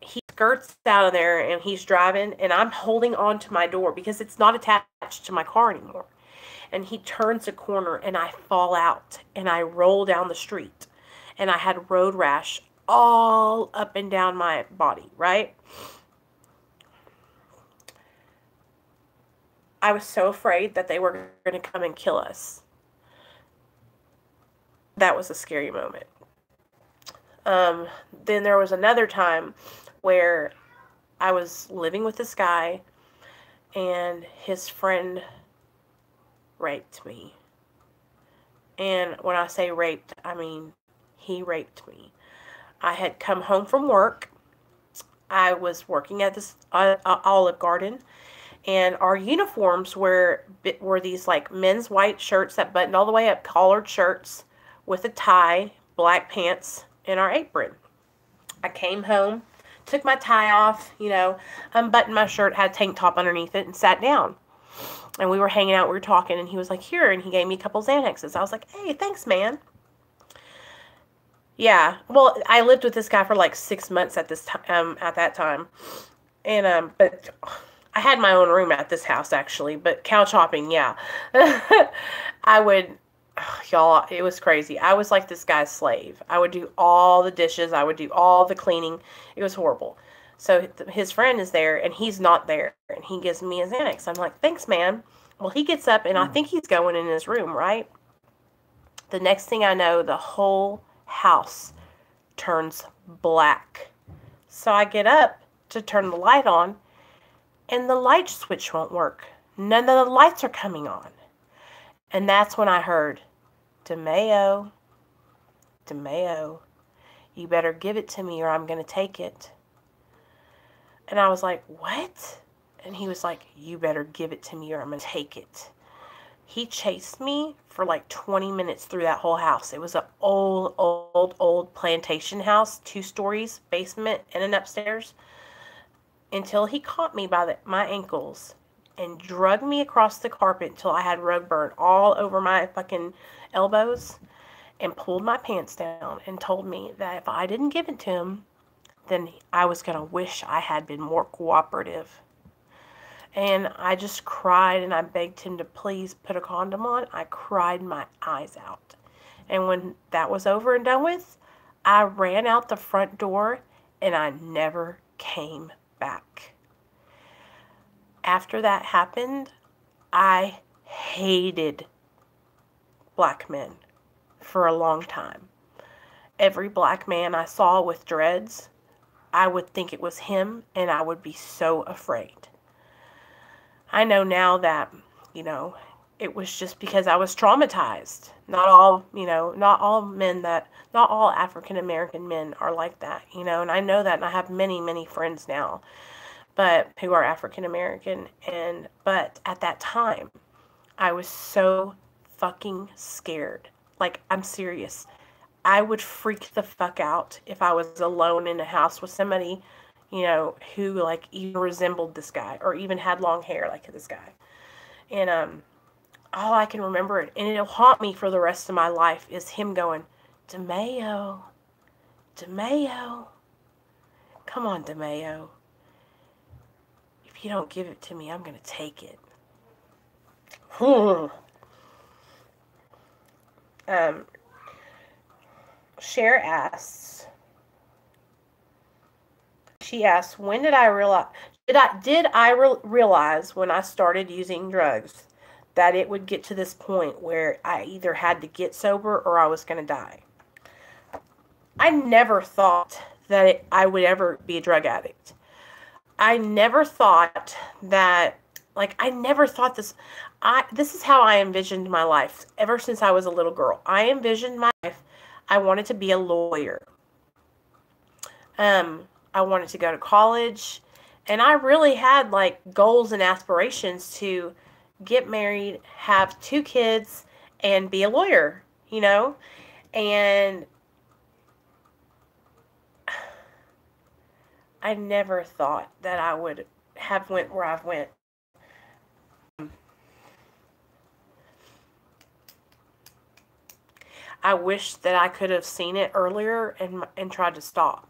He skirts out of there and he's driving, and I'm holding on to my door because it's not attached to my car anymore. And he turns a corner and I fall out and I roll down the street. And I had road rash all up and down my body, right? I was so afraid that they were going to come and kill us. That was a scary moment. Then there was another time where I was living with this guy and his friend raped me. And when I say raped, I mean he raped me. I had come home from work. I was working at this Olive Garden. And our uniforms were these like men's white shirts that buttoned all the way up, collared shirts with a tie, black pants, and our apron. I came home, took my tie off, you know, unbuttoned my shirt, had a tank top underneath it, and sat down. And we were hanging out, we were talking, and he was like, here, and he gave me a couple Xanaxes. I was like, hey, thanks, man. Yeah, well, I lived with this guy for like 6 months at this time, at that time. And, but I had my own room at this house, actually, but couch hopping, yeah. I would, y'all, it was crazy. I was like this guy's slave. I would do all the dishes. I would do all the cleaning. It was horrible. So his friend is there, and he's not there, and he gives me a Xanax. I'm like, thanks, man. Well, he gets up, and I think he's going in his room, right? The next thing I know, the whole house turns black. So I get up to turn the light on, and the light switch won't work. None of the lights are coming on. And that's when I heard, DeMeo, you better give it to me or I'm going to take it. And I was like, what? And he was like, you better give it to me or I'm going to take it. He chased me for like 20 minutes through that whole house. It was an old plantation house, 2 stories, basement, and an upstairs. Until he caught me by my ankles and dragged me across the carpet until I had rug burn all over my fucking elbows, and pulled my pants down and told me that if I didn't give it to him, then I was going to wish I had been more cooperative. And I just cried, and I begged him to please put a condom on. I cried my eyes out. And when that was over and done with, I ran out the front door, and I never came back. After that happened, I hated black men for a long time. Every black man I saw with dreads, I would think it was him, and I would be so afraid. I know now that, it was just because I was traumatized. Not all African American men are like that, and I know that, and I have many, many friends now, but who are African American, but at that time, I was so fucking scared. Like, I'm serious. I would freak the fuck out if I was alone in a house with somebody, who like even resembled this guy or even had long hair like this guy. And all I can remember, and it'll haunt me for the rest of my life, is him going, DeMeo, come on, DeMeo. If you don't give it to me, I'm going to take it. Cher asks, when did I realize, realize when I started using drugs that it would get to this point where I either had to get sober or I was going to die? I never thought that I would ever be a drug addict. I never thought that, this is how I envisioned my life ever since I was a little girl. I envisioned my life, I wanted to be a lawyer. I wanted to go to college, and I really had goals and aspirations to get married, have 2 kids, and be a lawyer, and I never thought that I would have went where I've went. I wish that I could have seen it earlier and tried to stop,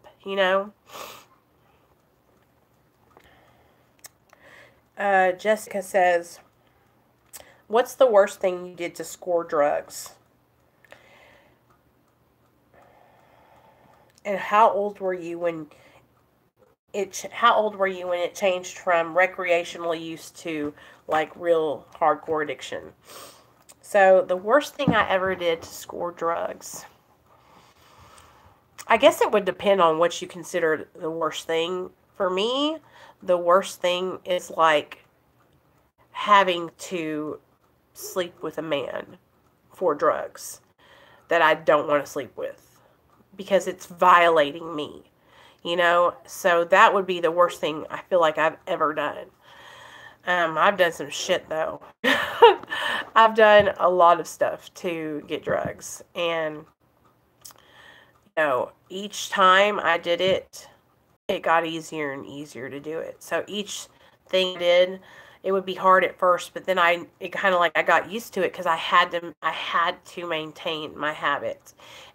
Jessica says, what's the worst thing you did to score drugs? And how old were you when it changed from recreational use to real hardcore addiction? So the worst thing I ever did to score drugs, I guess it would depend on what you consider the worst thing. For me, the worst thing is having to sleep with a man for drugs that I don't want to sleep with, because it's violating me, so that would be the worst thing I feel like I've ever done. I've done some shit though. I've done a lot of stuff to get drugs, and each time I did it, it got easier and easier to do it. So each thing I did, it would be hard at first, but then it kind of like I got used to it because I had to maintain my habits.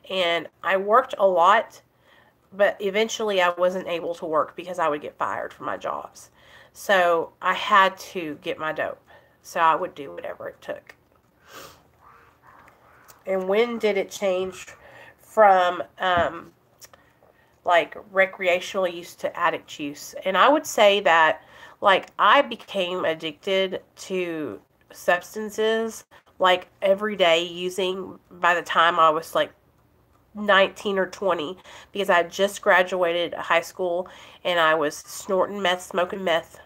And I worked a lot, but eventually I wasn't able to work because I would get fired from my jobs. So I had to get my dope. So I would do whatever it took. And when did it change from like recreational use to addict use? And I would say that like I became addicted to substances like every day using by the time I was like 19 or 20, because I just graduated high school and I was snorting meth, smoking meth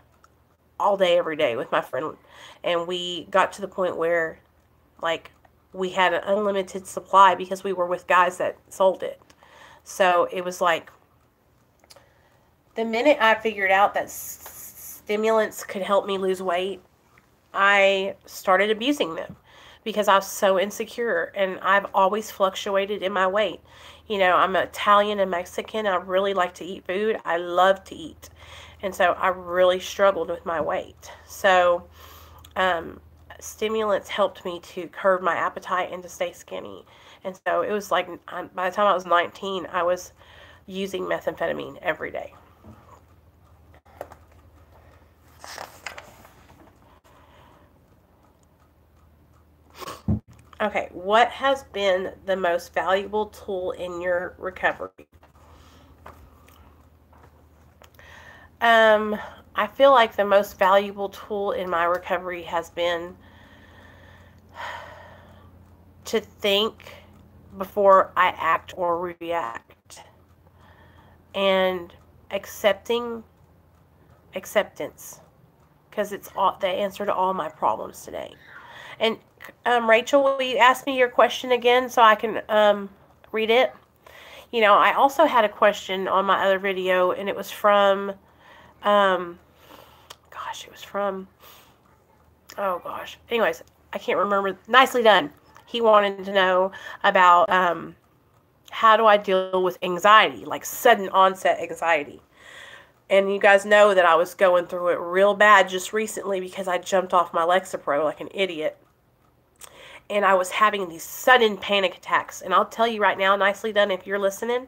all day, every day with my friend. And we got to the point where like we had an unlimited supply because we were with guys that sold it. So it was like the minute I figured out that stimulants could help me lose weight, I started abusing them because I was so insecure, and I've always fluctuated in my weight. You know, I'm Italian and Mexican. I really like to eat food. I love to eat. And so I really struggled with my weight. So stimulants helped me to curb my appetite and to stay skinny. And so it was like by the time I was 19, I was using methamphetamine every day. Okay, what has been the most valuable tool in your recovery? I feel like the most valuable tool in my recovery has been to think before I act or react, and acceptance, because it's all the answer to all my problems today. And Rachel, will you ask me your question again so I can read it? You know, I also had a question on my other video, and it was from, anyways, I can't remember. Nicely done. He wanted to know about how do I deal with anxiety, like sudden onset anxiety. And you guys know that I was going through it real bad just recently because I jumped off my Lexapro like an idiot. And I was having these sudden panic attacks. And I'll tell you right now, nicely done, if you're listening,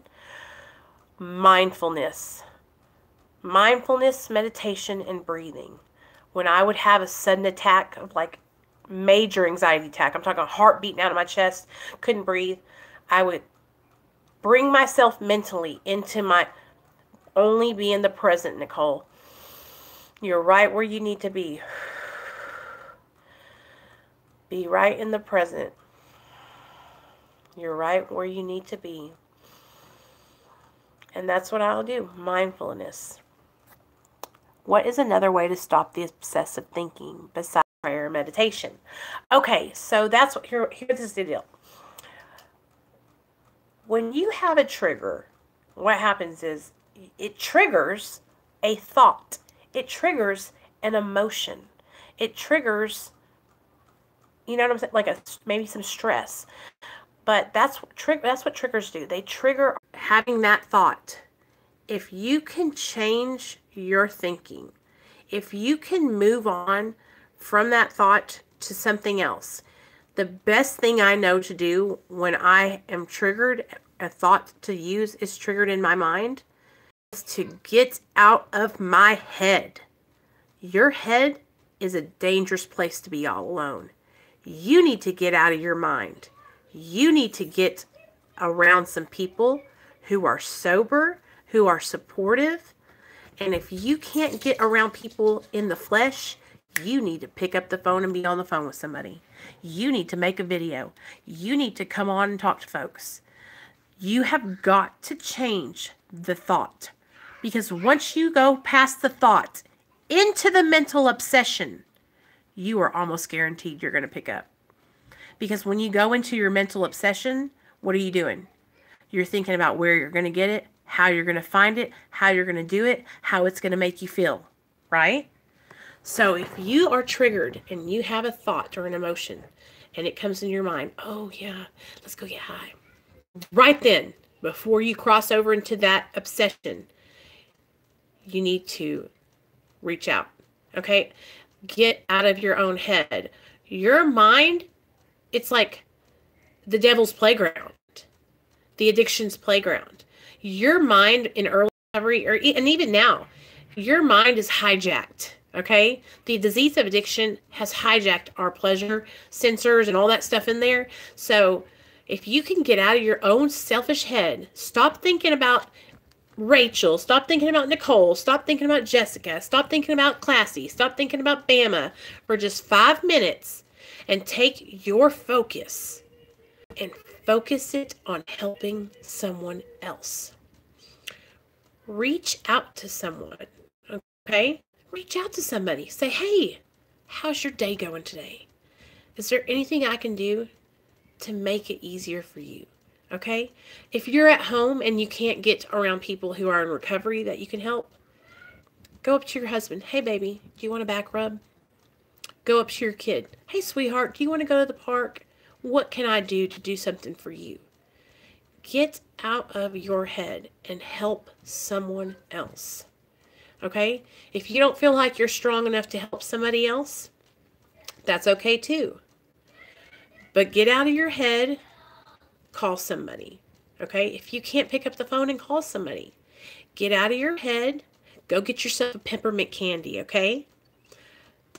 mindfulness, meditation, and breathing. When I would have a sudden attack of like major anxiety attack, I'm talking heart beating out of my chest, couldn't breathe, I would bring myself mentally into my only be in the present, Nicole. You're right where you need to be. Be right in the present. You're right where you need to be. And that's what I'll do. Mindfulness. What is another way to stop the obsessive thinking besides prayer and meditation? Okay, so that's what here's the deal. When you have a trigger, what happens is it triggers a thought. It triggers an emotion. It triggers, you know what I'm saying, like maybe some stress. But that's what triggers do. They trigger having that thought. If you can change your thinking, if you can move on from that thought to something else, the best thing I know to do when I am triggered, a thought to use is triggered in my mind, is to get out of my head. Your head is a dangerous place to be all alone. You need to get out of your mind. You need to get around some people who are sober, who are supportive. And if you can't get around people in the flesh, you need to pick up the phone and be on the phone with somebody. You need to make a video. You need to come on and talk to folks. You have got to change the thought. Because once you go past the thought into the mental obsession, you are almost guaranteed you're going to pick up. Because when you go into your mental obsession, what are you doing? You're thinking about where you're going to get it, how you're going to find it, how you're going to do it, how it's going to make you feel, right? So if you are triggered and you have a thought or an emotion and it comes in your mind, oh yeah, let's go get high. Right then, before you cross over into that obsession, you need to reach out, okay? get out of your own head. Your mind, it's like the devil's playground, the addiction's playground. Your mind in early recovery, and even now, your mind is hijacked. Okay? The disease of addiction has hijacked our pleasure sensors and all that stuff in there. So if you can get out of your own selfish head, stop thinking about Rachel, stop thinking about Nicole, stop thinking about Jessica, stop thinking about Classy, stop thinking about Bama for just 5 minutes, and take your focus and focus it on helping someone else. Reach out to someone, okay? Reach out to somebody. Say, hey, how's your day going today? Is there anything I can do to make it easier for you? Okay? If you're at home and you can't get around people who are in recovery that you can help, go up to your husband. Hey, baby, do you want a back rub? Go up to your kid. Hey, sweetheart, do you want to go to the park? What can I do to do something for you? Get out of your head and help someone else. Okay? If you don't feel like you're strong enough to help somebody else, that's okay too. But get out of your head, call somebody. Okay? If you can't pick up the phone and call somebody, get out of your head, go get yourself a peppermint candy, okay?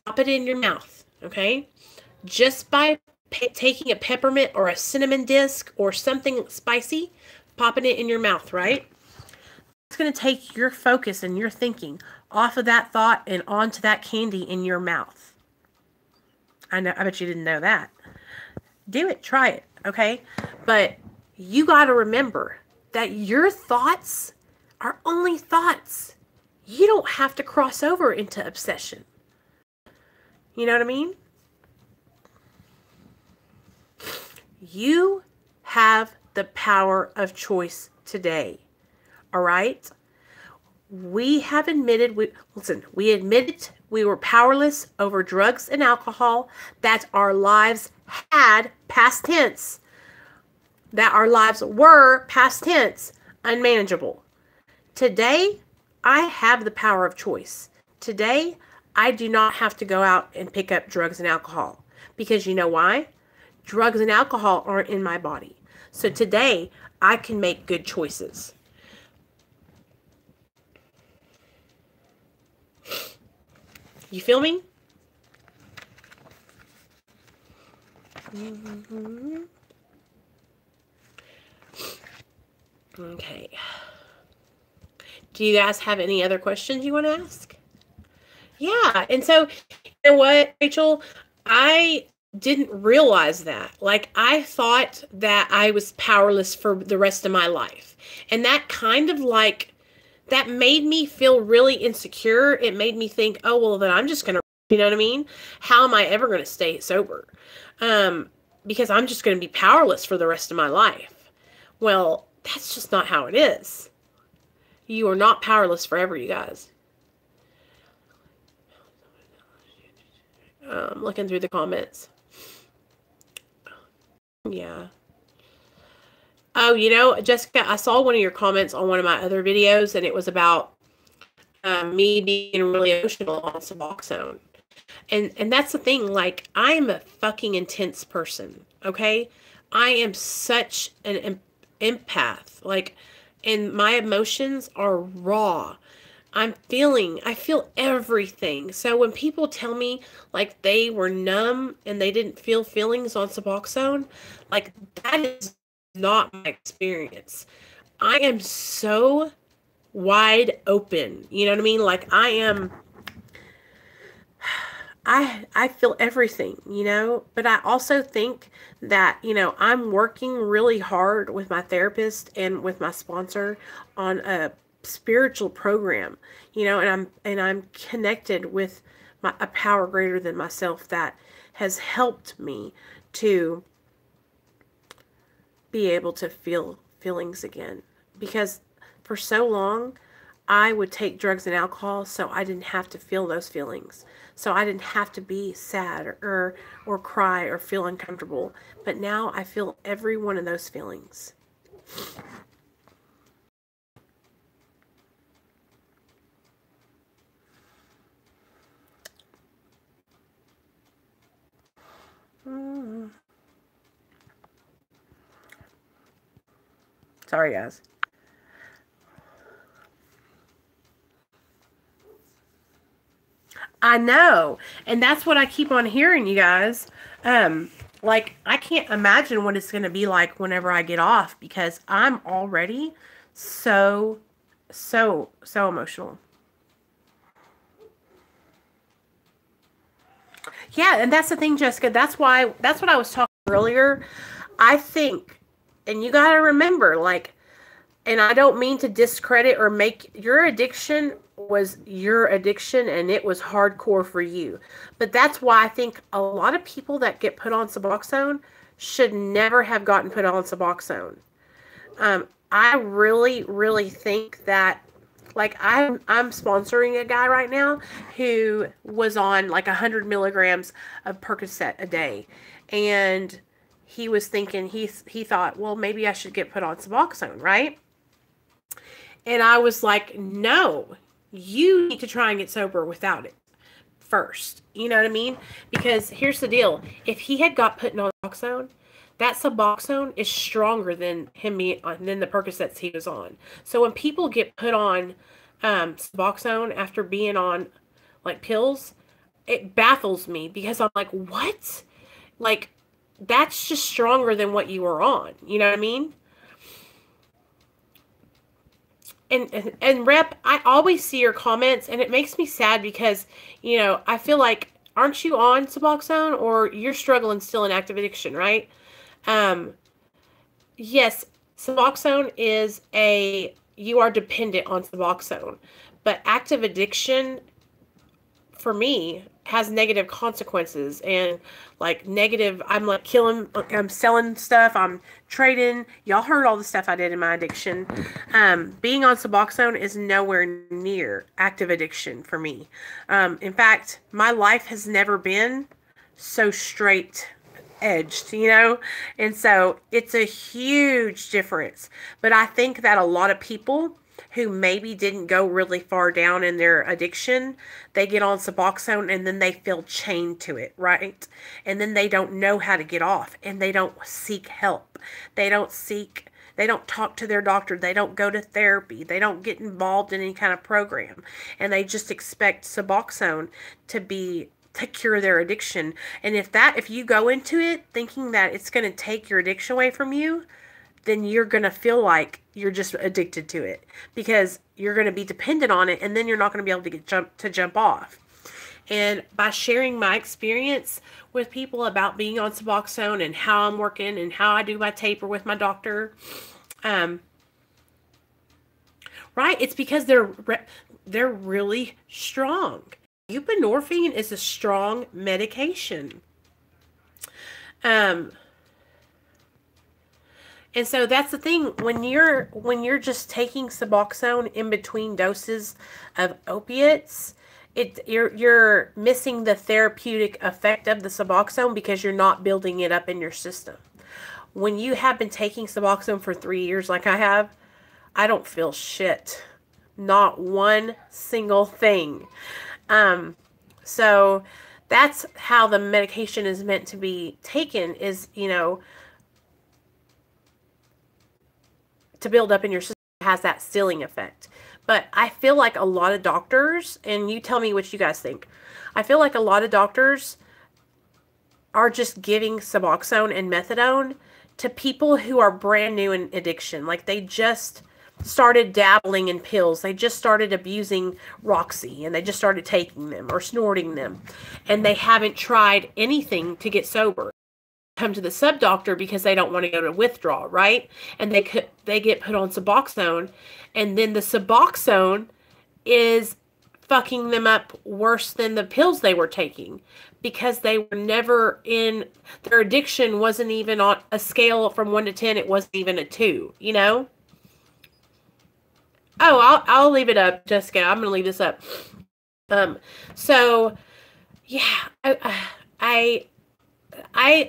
Pop it in your mouth, okay? Just by taking a peppermint or a cinnamon disc or something spicy, popping it in your mouth, right? It's going to take your focus and your thinking off of that thought and onto that candy in your mouth. I bet you didn't know that. Do it. Try it. Okay? But you got to remember that your thoughts are only thoughts. You don't have to cross over into obsession. You know what I mean? You have the power of choice today. All right? We have admitted, we admitted we were powerless over drugs and alcohol, that our lives had, past tense, that our lives were, past tense, unmanageable. Today, I have the power of choice. Today, I do not have to go out and pick up drugs and alcohol. Because you know why? Drugs and alcohol aren't in my body. So today, I can make good choices. You feel me? Mm-hmm. Okay. Do you guys have any other questions you want to ask? Yeah. And so, you know what, Rachel? I didn't realize that. Like, I thought that I was powerless for the rest of my life. And that kind of like, that made me feel really insecure. It made me think, oh, well, then I'm just going to, you know what I mean? How am I ever going to stay sober? Because I'm just going to be powerless for the rest of my life. Well, that's just not how it is. You are not powerless forever, you guys. Looking through the comments. Yeah. Oh, you know, Jessica, I saw one of your comments on one of my other videos, and it was about me being really emotional on Suboxone. And that's the thing, like, I am a fucking intense person, okay? I am such an empath, like, and my emotions are raw. I feel everything. So when people tell me, like, they were numb and they didn't feel feelings on Suboxone, like, that is not my experience. I am so wide open. You know what I mean? Like, I feel everything, you know, but I also think that, you know, I'm working really hard with my therapist and with my sponsor on a spiritual program, you know, and I'm connected with a power greater than myself that has helped me to be able to feel feelings again. Because for so long, I would take drugs and alcohol so I didn't have to feel those feelings. So I didn't have to be sad or cry or feel uncomfortable. But now I feel every one of those feelings. Sorry, guys. I know. And that's what I keep on hearing, you guys. Like, I can't imagine what it's going to be like whenever I get off, because I'm already so emotional. Yeah, and that's the thing, Jessica. That's what I was talking earlier. I think, and you got to remember, like, and I don't mean to discredit or make your addiction was your addiction and it was hardcore for you. But that's why I think a lot of people that get put on Suboxone should never have gotten put on Suboxone. I really think that, like, I'm sponsoring a guy right now who was on like 100 milligrams of Percocet a day. And he was thinking, he thought, well, maybe I should get put on Suboxone, right? And I was like, no, you need to try and get sober without it first. You know what I mean? Because here's the deal. If he had got put on Suboxone, that Suboxone is stronger than than the Percocets he was on. So when people get put on Suboxone after being on like pills, it baffles me, because I'm like, what? Like, that's just stronger than what you were on. You know what I mean? And Rep, I always see your comments, and it makes me sad because, you know, I feel like, aren't you on Suboxone, or you're struggling still in active addiction, right? Yes, Suboxone is you are dependent on Suboxone, but active addiction, for me, has negative consequences, and like negative, I'm like I'm selling stuff, I'm trading. Y'all heard all the stuff I did in my addiction. Being on Suboxone is nowhere near active addiction for me. In fact, my life has never been so straight edged, you know? And so it's a huge difference. But I think that a lot of people who maybe didn't go really far down in their addiction, they get on Suboxone and then they feel chained to it, right? And then they don't know how to get off, and they don't seek help. They don't talk to their doctor. They don't go to therapy. They don't get involved in any kind of program. And they just expect Suboxone to cure their addiction. And if you go into it thinking that it's going to take your addiction away from you, then you're going to feel like you're just addicted to it, because you're going to be dependent on it, and then you're not going to be able to jump off. And by sharing my experience with people about being on Suboxone and how I'm working and how I do my taper with my doctor, right, it's because they're really strong. Buprenorphine is a strong medication. And so that's the thing, when you're just taking Suboxone in between doses of opiates, you're missing the therapeutic effect of the Suboxone, because you're not building it up in your system. When you have been taking Suboxone for 3 years like I have, I don't feel shit. Not one single thing. So that's how the medication is meant to be taken, is, you know, to build up in your system. Has that sealing effect. But I feel like a lot of doctors, and you tell me what you guys think, I feel like a lot of doctors are just giving Suboxone and methadone to people who are brand new in addiction. Like, they just started dabbling in pills. They just started abusing Roxy, and they just started taking them or snorting them, and they haven't tried anything to get sober. Come to the sub doctor because they don't want to go to withdrawal, right? And they get put on Suboxone, and then the Suboxone is fucking them up worse than the pills they were taking, because they were never in, their addiction wasn't even on a scale from 1 to 10. It wasn't even a 2, you know? Oh, I'll leave it up, Jessica. I'm going to leave this up. So yeah, I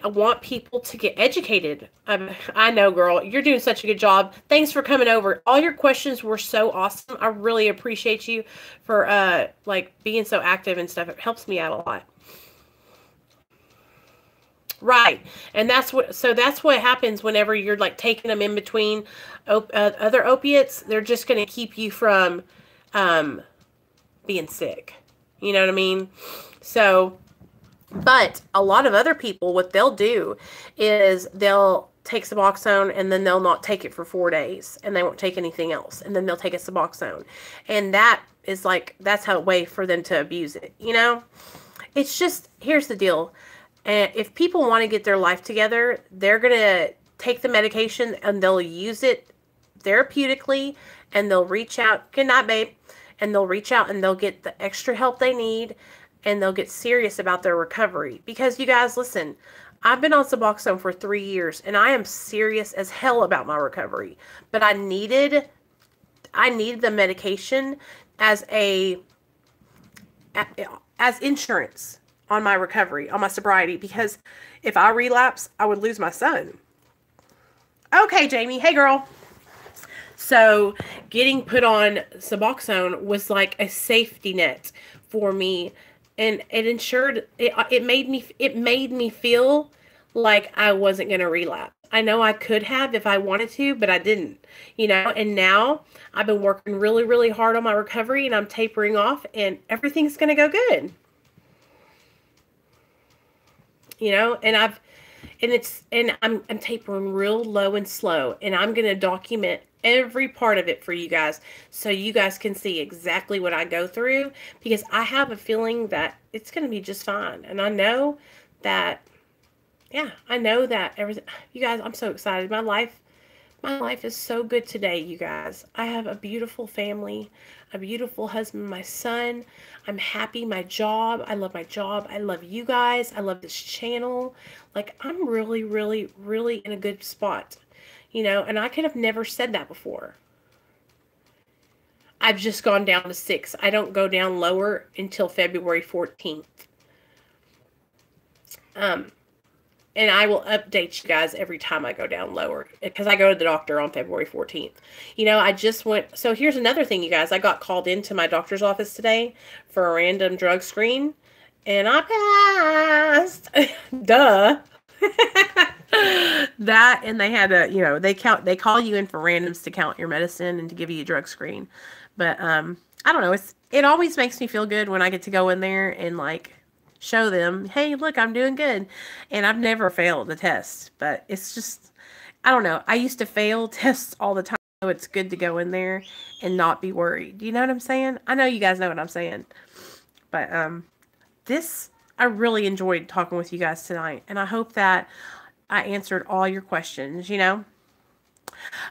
want people to get educated. I know, girl, you're doing such a good job. Thanks for coming over. All your questions were so awesome. I really appreciate you for like being so active and stuff. It helps me out a lot. Right. And that's what happens whenever you're like taking them in between other opiates. They're just going to keep you from um, being sick. You know what I mean? So, but a lot of other people, what they'll do is they'll take Suboxone and then they'll not take it for 4 days and they won't take anything else. And then they'll take a Suboxone. And that is like, that's how a way for them to abuse it. You know, it's just, here's the deal. And if people want to get their life together, they're going to take the medication and they'll use it therapeutically and they'll reach out. Good night, babe. And they'll reach out and they'll get the extra help they need and they'll get serious about their recovery. Because you guys, listen, I've been on Suboxone for 3 years and I am serious as hell about my recovery. But I needed the medication as insurance on my recovery, on my sobriety, because if I relapse, I would lose my son. Okay, Jamie. Hey, girl. So getting put on Suboxone was like a safety net for me, and it ensured it made me feel like I wasn't going to relapse. I know I could have if I wanted to, but I didn't, you know, and now I've been working really, really hard on my recovery and I'm tapering off and everything's going to go good. You know, and I'm tapering real low and slow, and I'm going to document every part of it for you guys so you guys can see exactly what I go through, because I have a feeling that it's going to be just fine. And I know that, yeah, I know that everything, you guys, I'm so excited. My life is so good today, you guys. I have a beautiful family, a beautiful husband, my son. I'm happy. My job. I love my job. I love you guys. I love this channel. Like, I'm really, really, really in a good spot, you know, and I could have never said that before. I've just gone down to 6. I don't go down lower until February 14th. And I will update you guys every time I go down lower, because I go to the doctor on February 14th. You know, I just went, so here's another thing, you guys. I got called into my doctor's office today for a random drug screen, and I passed. Duh. That, and they had to, you know, they call you in for randoms to count your medicine and to give you a drug screen. But, I don't know. It always makes me feel good when I get to go in there and, like, show them, hey, look, I'm doing good. And I've never failed the test, but it's just, I don't know. I used to fail tests all the time, so it's good to go in there and not be worried. You know what I'm saying? I know you guys know what I'm saying. But I really enjoyed talking with you guys tonight, and I hope that I answered all your questions, you know?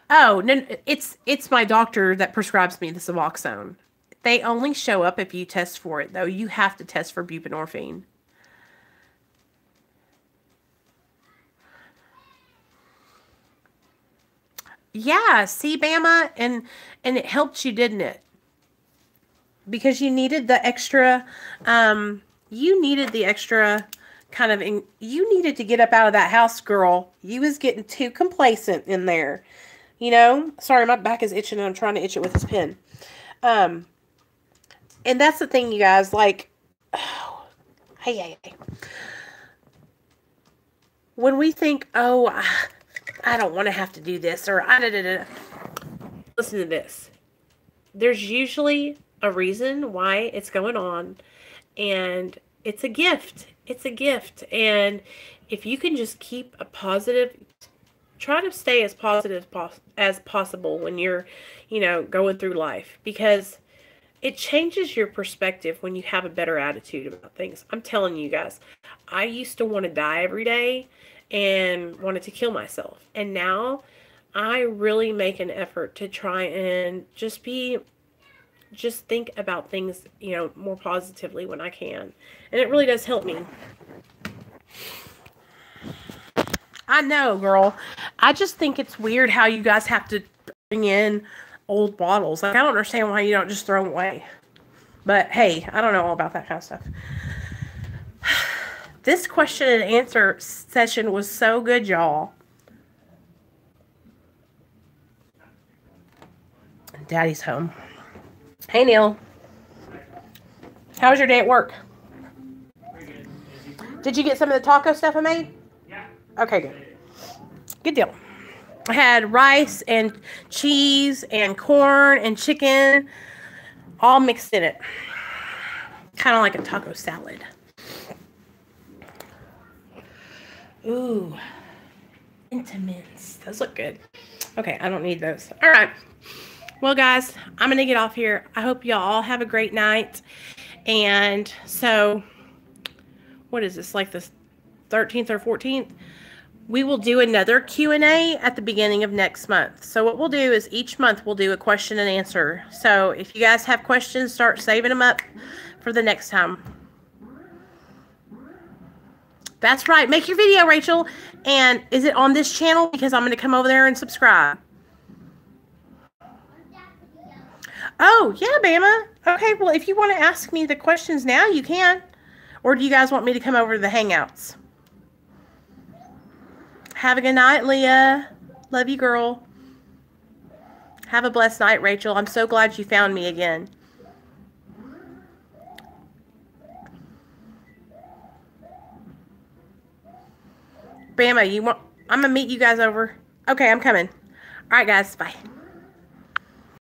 Oh, no, it's my doctor that prescribes me the Suboxone. They only show up if you test for it, though. You have to test for buprenorphine. Yeah, see, Bama, and it helped you, didn't it? Because you needed the extra, kind of, you needed to get up out of that house, girl. You was getting too complacent in there, you know? Sorry, my back is itching and I'm trying to itch it with this pen. And that's the thing, you guys, like, oh, hey. When we think, oh, I don't want to have to do this, or listen to this. There's usually a reason why it's going on, and it's a gift. It's a gift. And if you can just keep a positive, try to stay as positive as possible when you're, you know, going through life, because it changes your perspective when you have a better attitude about things. I'm telling you guys, I used to want to die every day and wanted to kill myself. And now I really make an effort to try and just think about things, you know, more positively when I can. And it really does help me. I know, girl. I just think it's weird how you guys have to bring in old bottles. Like, I don't understand why you don't just throw them away. But hey, I don't know all about that kind of stuff. This question and answer session was so good, y'all. Daddy's home. Hey, Neil. How was your day at work? Did you get some of the taco stuff I made? Okay, good. Good deal. I had rice and cheese and corn and chicken all mixed in it. Kind of like a taco salad. Ooh. Intimates. Those look good. Okay, I don't need those. All right. Well, guys, I'm going to get off here. I hope y'all all have a great night. And so, what is this, like the 13th or 14th? We will do another Q&A at the beginning of next month. So what we'll do is each month we'll do a question and answer. So if you guys have questions, start saving them up for the next time. That's right. Make your video, Rachel. And is it on this channel? Because I'm going to come over there and subscribe. Oh, yeah, Bama. Okay, well, if you want to ask me the questions now, you can. Or do you guys want me to come over to the Hangouts? Have a good night, Leah. Love you, girl. Have a blessed night, Rachel. I'm so glad you found me again. Bama, I'm going to meet you guys over. Okay, I'm coming. All right, guys. Bye.